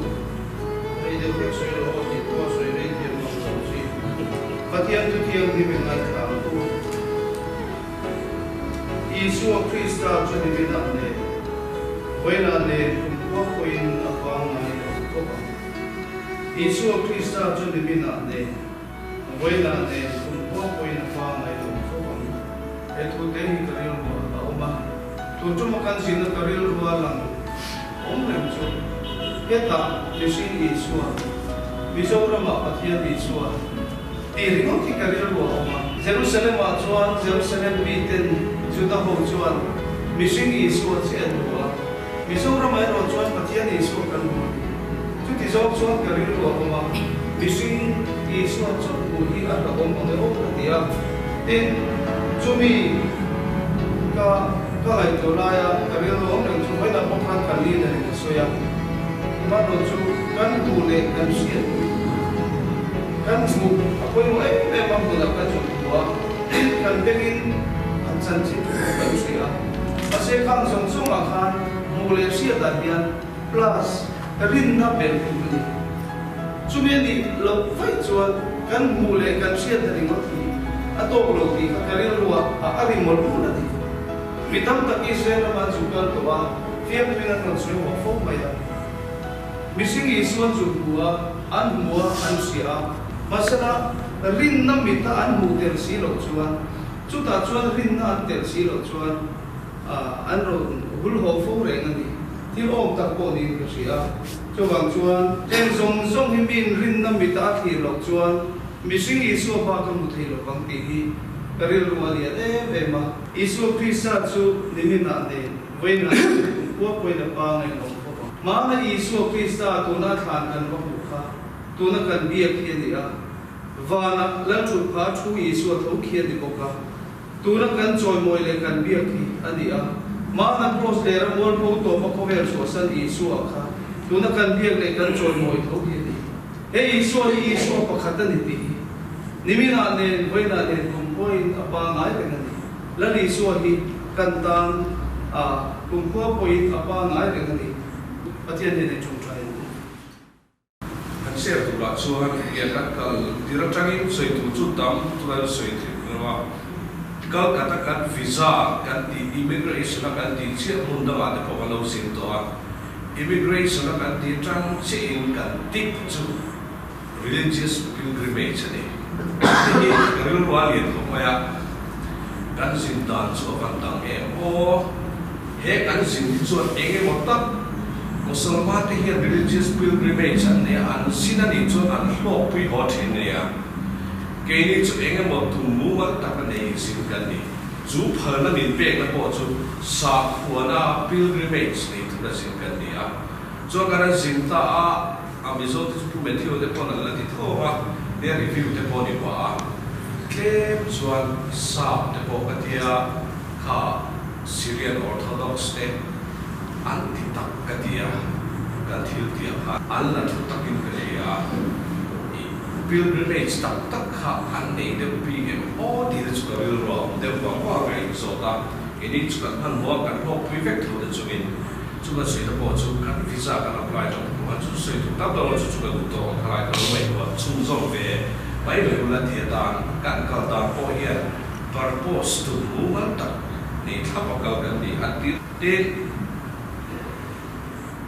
Speaker 22: ai de ke soi lo ni to soi re ni mo si patian tu tiang ni me na ka tu Isu Krista chani bina ne wena ne ko koin apang mai ko ba Isu Krista chani bina ne wena ne ko koin apang mai ko ba e tu te hi karil mo ba oma tu chu makan sin karil ruwa lang om chu keta yesin Isu Mizo rama pathia Isu ti ringo ki karil ruwa oma Jerusalem a chuan Jerusalem biten Judah ho chuan missing Isu che anwa Mizo rama ro chuan pathia Isu kan chu ti zo chuan karil ruwa oma missing Isu chuan bu hi a ka om ne o pathia tin chumi ka lai to la ya karil ruwa nang chu mai na pokhan kan ni na ni so ya ma ro chu kan bu le kan sian kan mu apoi mo e ma bu na kan chu wa kan begin an chan chi kan sia ase khang song song a khan mu le sia da hian plus rin na bel ku ni chumi ni lo fai chuan kan mu le kan sia da ring ot ni ato lo ti ka karil ruwa a ari mol mu na ni mitam ta ki se na ma chu kan to wa fiam pina kan su ho fo mai da missing Isu chu buwa an muwa an sia masana rin na mita an mu ter si lo chuan chu ta chuan rin na an ter si lo chuan an ro hul ho fo re ngani thil om tak po ni ka sia chuwang chuan ten zong him bin rin nam mi ta thi lo chuan missing isu pa ka mu thei lo bang ti hi karil ruali ve ma isu krista chu nimina de voina po na pa ngai lo ko ma na isu krista tu na than kan ba bu kha tu na kan bia khi ni a vana lan chu pha chu isu tho khi di ko ka tu na kan choi moi le kan bia khi ani a ma na cross le ra mol po to pa ko ver so san isu a kha tu na kan bia le kan choi moi tho khi ni e isu pa khata ni ti nimina ne voina ne kum point apa ngai pe ngani lan isu hi kan tan a kum ko point apa ngai pe ngani pathian ne chung trai
Speaker 8: kan share tu la chuan ya kan kal tira tangin soi tu chu tam tu la soi thi wa kal kata kan visa kan di immigration kan di che mun da ma de ko lo sin to a immigration kan di tang che in kan tip chu religious pilgrimage ne ni karil wali ko maya kan sin dan so kan tang e o he kan sin chu enge motta Musulman te hian religious pilgrimage ne an sinani chu an hlok pui hot hin ne ya ke ni chu enge mo tu mu ma ta ka nei sin kan ni chu phana min pe na po chu sa khuana pilgrimage ne tu na sin kan ni ya chu ka ran sin ta a Mizo te Mathew te pon la ti tho wa ne review te pon ni wa tlem chuan sa te po ka tia kha Syrian Orthodox te anti tak kadia kan thil tia kha alla thu takin kaleya pilgrimage tak kha an nei de pm o di de chu ro ro de wa wa ngai so ta ini chu kan han ho kan ho perfect ho de chu min chu ga sei da po chu kan visa kan apply to ko chu sei tu ta do chu chu ga du to kha lai ka mai wa chu zo ve bai le la tia ta kan ka ta po hian purpose tu mu ma ta ni tha pa ka kan ni ati te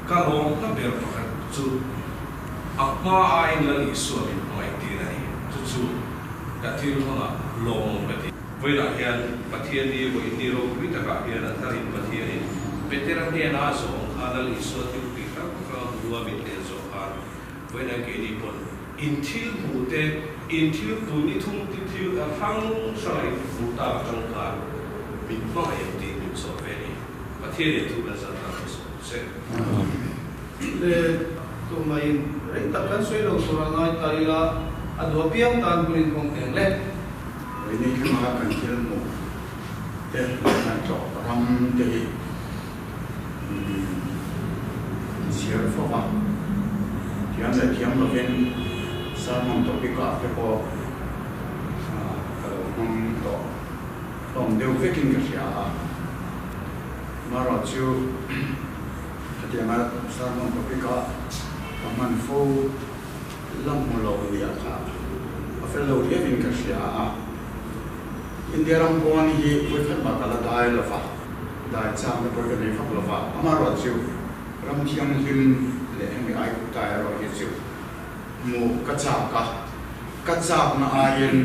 Speaker 8: kalong na ber pakat chu akma ain la isu ni mai ti na ni chu ka thil hona long pati voila hian pathian ni wo ni ro ri ta ka hian atharin pathian ni veteran ni na so ala isu ti pi ka ka duwa mi te so ha voila ke ni pon intil bu te intil bu ni thung ti thil a phang sai bu ta chang ka mi ma ye ti ni so ve ni pathian ni tu la sa ta se le tu mai rei ta kan soi lo sura ngai tarila adho piang tan punin kong teng le
Speaker 13: ini cuma kan ilmu teh kan cok ram teh siar foka tiang lo kan sama topik apa ko kalau to tom deu fekin kerja marah cu ketika sama topik aman fo lam mulau dia ka afelo dia fin kerja India ram pon hi wekan bakala dai lafa dai cham de por ne fak lafa amaro chu ram thiam lim le mi ai ku tai ro hi chu mu ka cha na ayen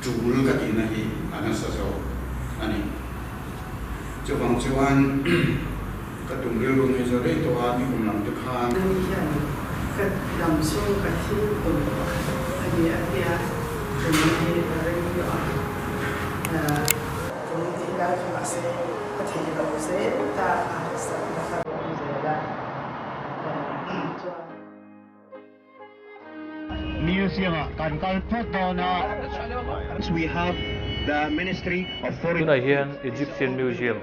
Speaker 13: tul ka ti na hi anasa so ani chu bang chuan ka tum ri ru ni so re to a ni kum lam tu khan
Speaker 21: ka dam so ka thi ko ani atia ni re yo community life mase pathai lo se ta sa na kha zela
Speaker 5: museum kan kal photona we have the ministry of foreign
Speaker 3: tuna hian Egyptian museum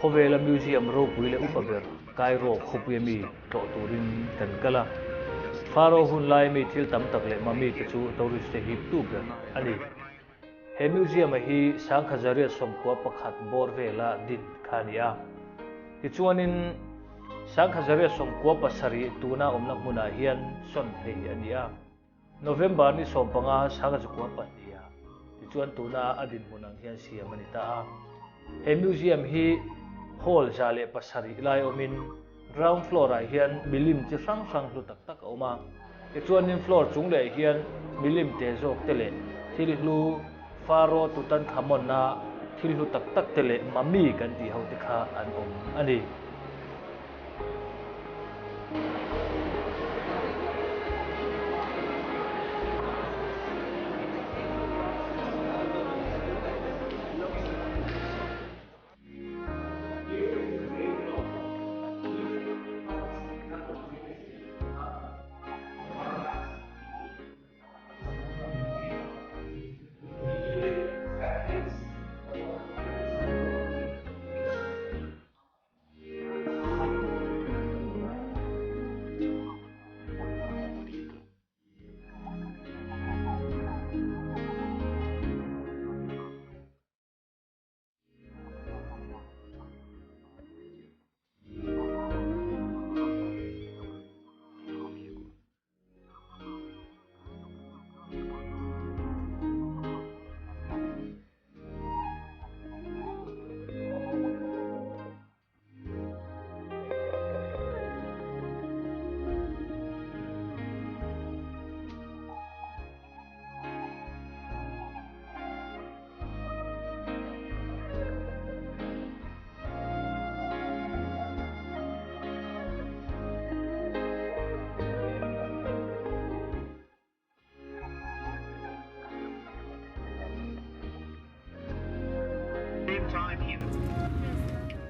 Speaker 3: Hovela museum ro puile upaber Cairo khopuyami to turin kan kala faro hun lai mi thil tam tak le mami te chu tourist te hip tu ber ani he museum hi sang khazaria somkwa pakhat bor vela din khania tichuanin sang khazaria somkwa pasari tuna omnak muna hian son thei ania November ni sompanga sang khazaria pania tichuan tuna adin munang hian siamanita he museum hi hall jale pasari lai omin ground floor a hian milim chi sang lu tak oma tichuanin floor chung le hian milim te jok tele thilhlu faro tutan khamon na thilhlu tak tele mami kan ti ho tikha an ani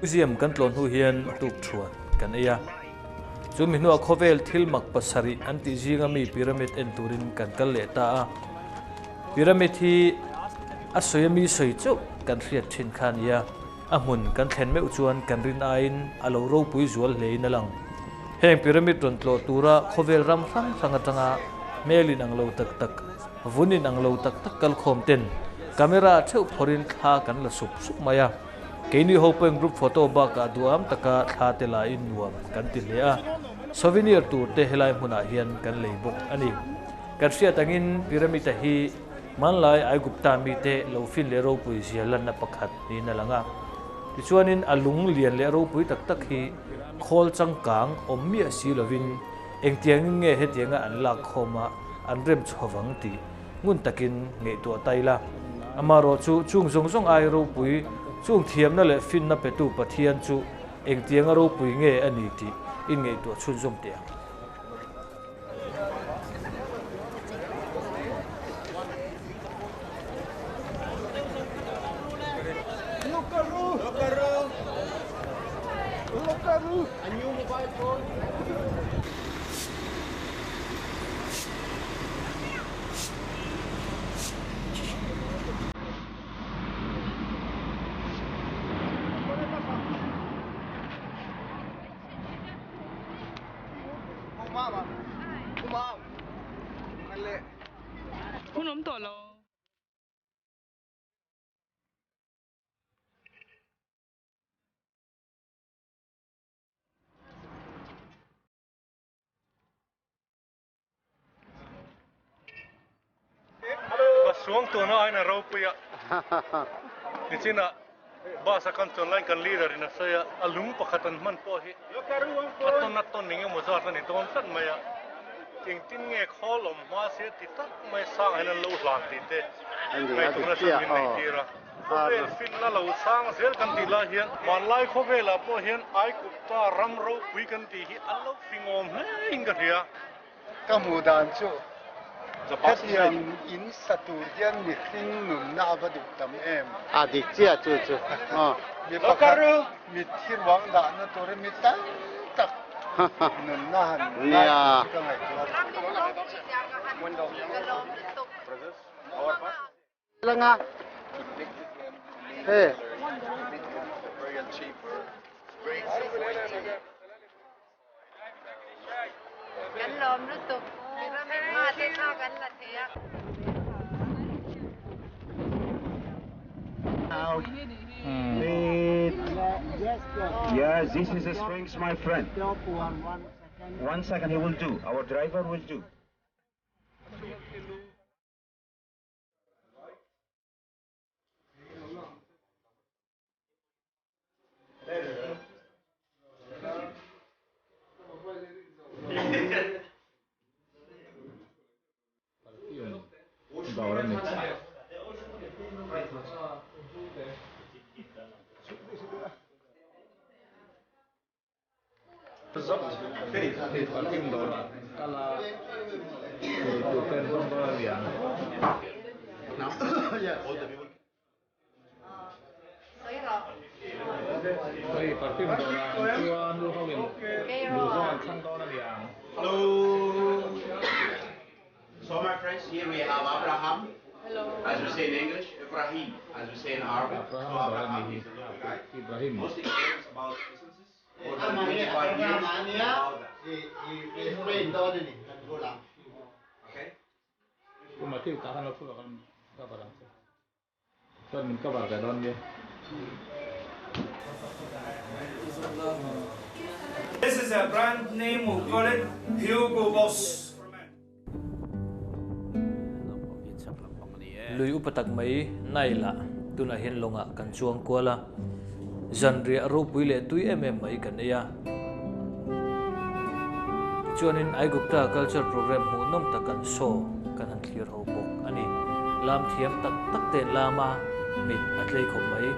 Speaker 3: museum kan tlon hu hian tuk thuan kan eya chu mi hnuah khovel thil mak pasari an ti zinga mi pyramid en turin kan kal le ta a pyramid hi a soyami soi chu kan riat thin khan ya a mun kan thlen me chuan kan rin ain alo ro pui zual hlein alang heng pyramid ron tlo tura khovel ram rang atanga melin ang lo tak tak vunin ang lo tak tak kal khom ten camera theu phorin kha kan la sup maya keini hopeng group photo ba ka duam taka thla te la in nuam kan ti le a souvenir tur te helai huna hian kan leibok ani kan sia tangin pyramid hi manlai ai gupta mi te lo fin le ro pui zialan na pakhat ni na langa ti chuanin alung lian le ro pui tak tak hi khol changkang ommi asi lovin engtiang nge he tianga an lak khoma an rem chhawang ti ngun takin nge to taila amaro chu chung zong ai ro pui chung thiam na le fin na petu pathian chu engtiang ro pui nge ani ti in nge to chun zom te
Speaker 9: Suang tu na ay na raw po ya. Di sina basa kan tu lain kan leader ina saya alung pakatan man po hi. Naton ninge mo sa ni ton san maya. Ting tin nge kholom ma se ti tak mai sang ay na lo lan ti te. Mai tu na sa min nei tira. Khovel fin na lo sang zel kan ti la hian man lai khovela po hian ai kupta ram ro pui kan ti hi allo fingom he inga ria.
Speaker 20: Kamudan chu Hetian Inst hian mi thing nun na avadu tam em.
Speaker 7: Di chia chu.
Speaker 20: Mi pakaru mi thir wang da na tore mi tak tak. Nun na han.
Speaker 7: Ya. Langa. Hey.
Speaker 2: Kan lom lu tu.
Speaker 12: Yes, this is the strings, my friend. 1 second, he will do. Our driver will do. Hello. So my friends, here we have Abraham. Hello. As we say in English, Ibrahim. As we say in Arabic. So Abraham is a local guy. Ibrahim. Mostly cares about businesses. For 25 years. Okay.
Speaker 1: Mathew tahan aku akan kabar aku. Kan min kabar gadon dia.
Speaker 10: This is a brand name, we call it Hugo Boss.
Speaker 3: Lui upatak mai naila tuna hin longa kan chuang kwala zanria ro puile tui mai kan ya chuanin ai gupta culture program mu nom takan so kan an clear ho bok ani lam thiam tak tak te lama mi atlei khom mai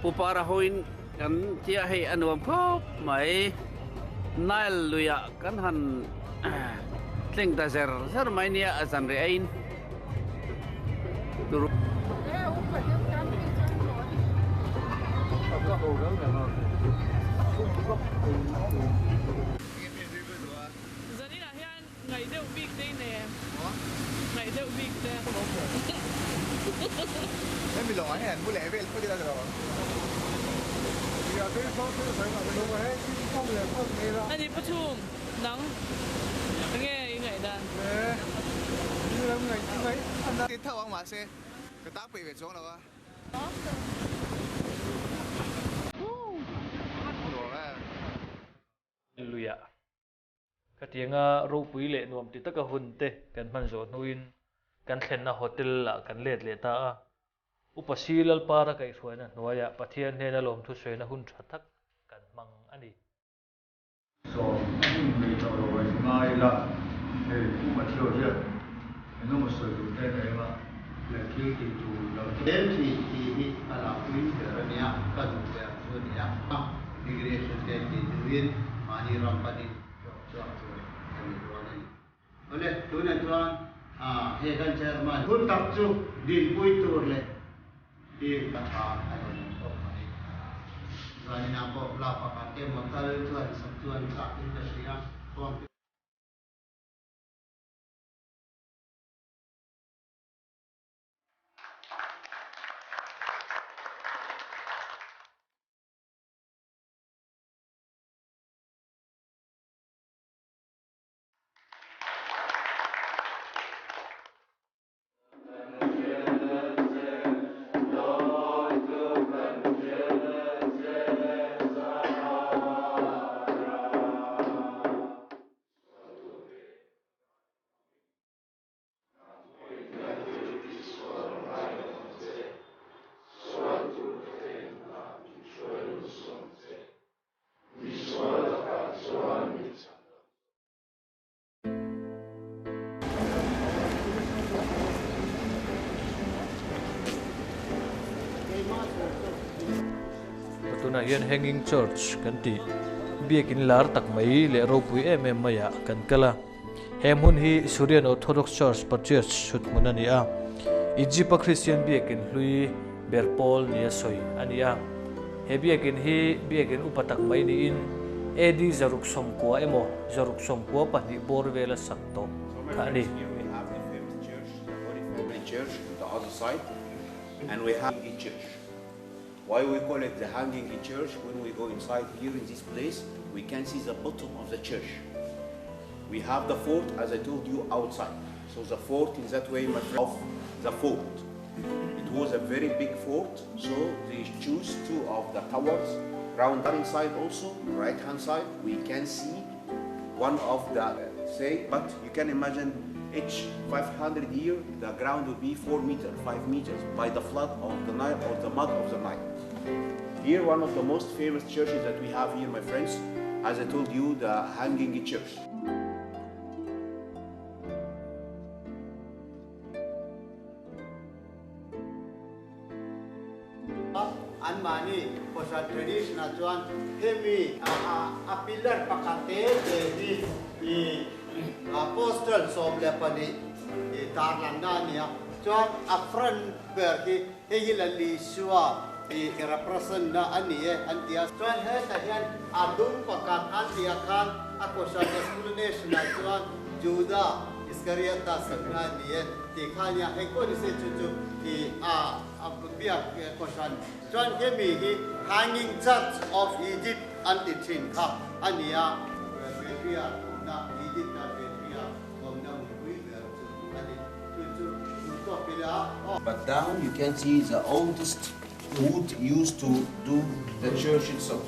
Speaker 4: puparahuin kan tia hei anuam khop mai nail luya kan han tling ta zer mai nia azan re ain
Speaker 17: ngày đeo big đây nè, ngày đeo big nè.
Speaker 18: Em bị lỗi hả? Mua lẻ về có đi ra rồi.
Speaker 17: Anh đi bắt chum, nắng, nghe ngày đàn.
Speaker 18: Anh đi thâu ông mà xe, cái tác bị về xuống rồi.
Speaker 3: Hallelujah. Katianga ro pui le nuam ti taka hunte kan man zo nuin kan thlenna hotel la kan let le ta upasilal para kai suana noya pathian ne na lom thu soina hun thatak kan mang ani
Speaker 13: so me to ro ngai la he ku Mathew here no mo so du te ne ma le ki tu lo
Speaker 7: dem ti ala kuin de nia ka du ya so nia immigration ke ti duin mani rampani cho oleh tuan tuan he kan chairman hun tak chu din pui tur le ti kata ayon okani tuan ina ko la pa ka ke motal tuan sa industry ya kom
Speaker 3: tuna hian hanging church kan ti biakin lar tak mai le ro pui maya kan kala hemun hi Syrian Orthodox Church purchase shut munania Egypt Christian biakin hlui berpol nia soi ania he biakin hi biakin upatak mai ni in edi zaruk somkwa emo zaruk somkwa pani borvela sakto khani
Speaker 12: church on the other side, and we have a church. Why we call it the hanging church? When we go inside here in this place, we can see the bottom of the church. We have the fort, as I told you, outside. So the fort in that way, my friend, of the fort. It was a very big fort, so they choose two of the towers. Round that inside also, right hand side, we can see one of the but you can imagine each 500 years, the ground will be 4 meters, 5 meters by the flood of the Nile or the mud of the Nile. Here, one of the most famous churches that we have here, my friends, as I told you, the hanging church.
Speaker 7: Anmani, kosa traditional John, hemi a pillar pakate di Apostle som lepani tarlandania John a friend berki hegilali suwa represent na anie antia John hetahian adum pakat antia kan akosa explanation na John Juda Iskariota sagnanie tikhanya ekoni se chuchu biak kosan John hemi hi hanging church of Egypt anti-chin ka ania Bebia na Egypt na Bebia na
Speaker 12: But down you can see the oldest wood used to do the church itself.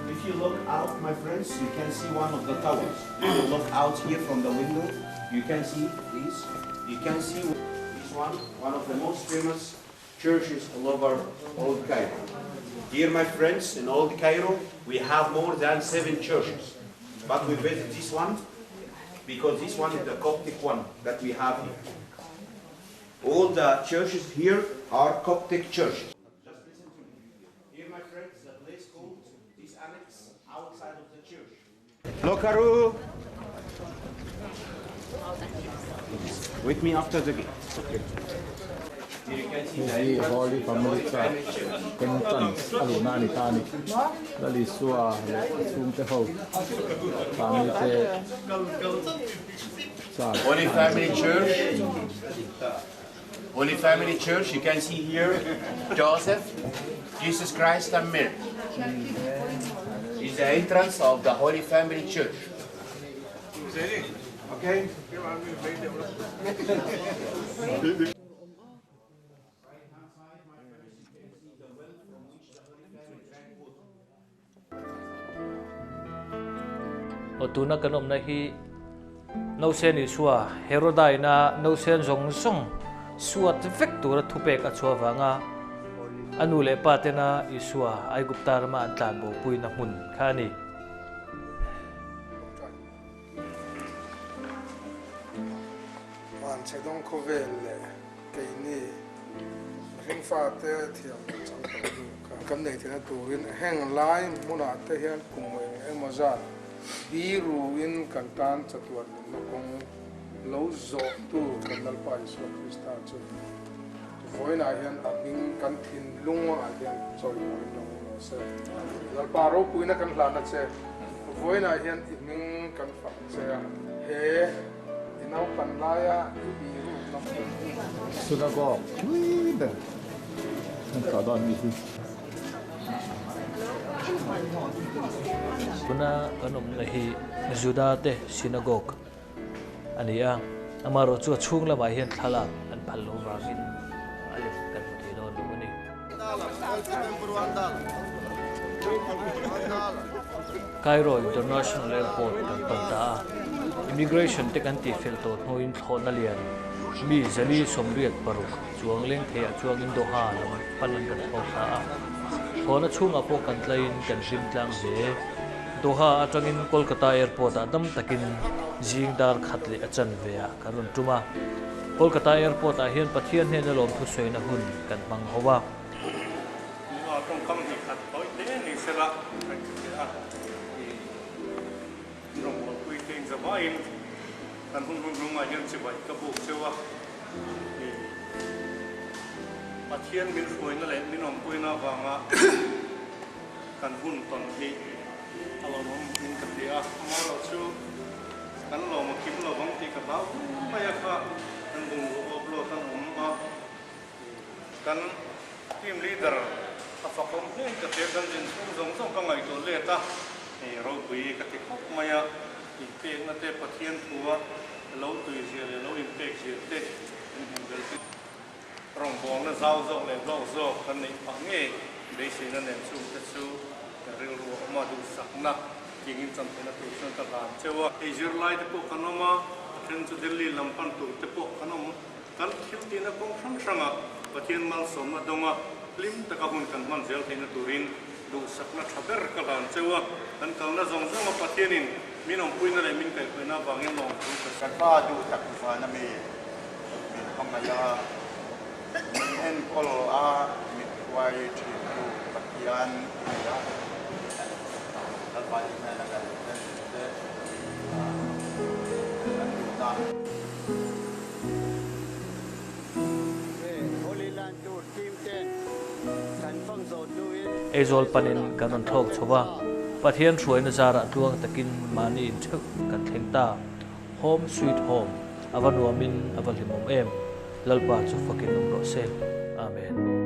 Speaker 12: If you look out, my friends, you can see one of the towers. If you look out here from the window, you can see this. You can see this one of the most famous churches all over Old Cairo. Here, my friends, in Old Cairo, we have more than 7 churches. But we visit this one because this one is the Coptic one that we have here. All the churches here are Coptic churches. Just listen to me. Here, my friends, the place called this annex outside of the church. Lokaru! With me after the gate. Okay.
Speaker 1: Ini Holy Family Church, Kentan, Alunani Tani, Lalisua, Sumteho, Family
Speaker 12: Holy Family Church. Holy Family Church, you can see here Joseph, Jesus Christ and Mary. Is the entrance of the Holy Family Church. Okay?
Speaker 3: Otuna kanom na hi no sen iswa Herodai na no sen zong song suat vektura thupek achwa wanga anule patena iswa ai guptar ma antlan bo pui na mun khani
Speaker 20: man che dong ko vel ke ni ring fa te thiam chang kan nei thina turin heng lai muna te hian kumwe emaza biru in kantan chatuan no kong lo zo tu kanal pa isu krista chu voina hian abing kan thin lunga hian choi mo no se dal paro puina kan hlana che voina hian iming kan fa che he inau kan laya biru no
Speaker 1: sudah kok, wih dah, keadaan itu.
Speaker 3: Kuna kanom lahi Judate synagogue ania amaro chu chung la mai hian thala an phallo wangin alif kan thi don ni Cairo International Airport kan panta immigration te kan ti fel to noin thon alian mi zali somriat paru chuang leng the chuang in doha lam palan kan thota thona chunga po kan tlain kan rim tlang ve doha atangin Kolkata airport adam takin jingdar khatli achan vea karun tuma Kolkata airport a hian pathian he na lom thu soina hun kan mang howa
Speaker 9: a tong kam ni khat toi te ni sela rong lo kui teng za bain kan hun a hian chi bai ka bu chewa pathian min soina le min om puina wanga kan hun ton hi alom min ka dia ma lo chu kan lo ma kim lo bang ti ka ba pa ya kha kan bung lo lo kan a kan team leader a fa kom ne ka te kan jin zong ka ngai to le ta ro bui ka ti khop ma ya i pe na te pathian thua lo tu ji le lo impact ji te rong bong na zau zo le lo zo kan nei pa nge be sin na nem chu te chu ril ru ma du sak na king in cham na tu san ta lam chewa e jir lai te po kanoma chen chu delhi lampan tu te po kanom kan khil ti na kong thang thanga pathian mal som na donga lim ta ka hun kan man zel thina turin du sak na thaber ka lan chewa kan kal na zong zong pathianin minom puina le min kai puina wangin long tu ka
Speaker 16: sakpa du tak fa na me pangaya en kol a mit wai thi tu pathian ya dal ba ni na ga de ta
Speaker 7: Holy Land to Team 10 kan fang zo tu in
Speaker 3: ezol panin kanon thok chowa pathian thruaina zara tuang takin mani in thuk kan thlengta home sweet home avanuamin avalimom em lalpa chu fakin ro se amen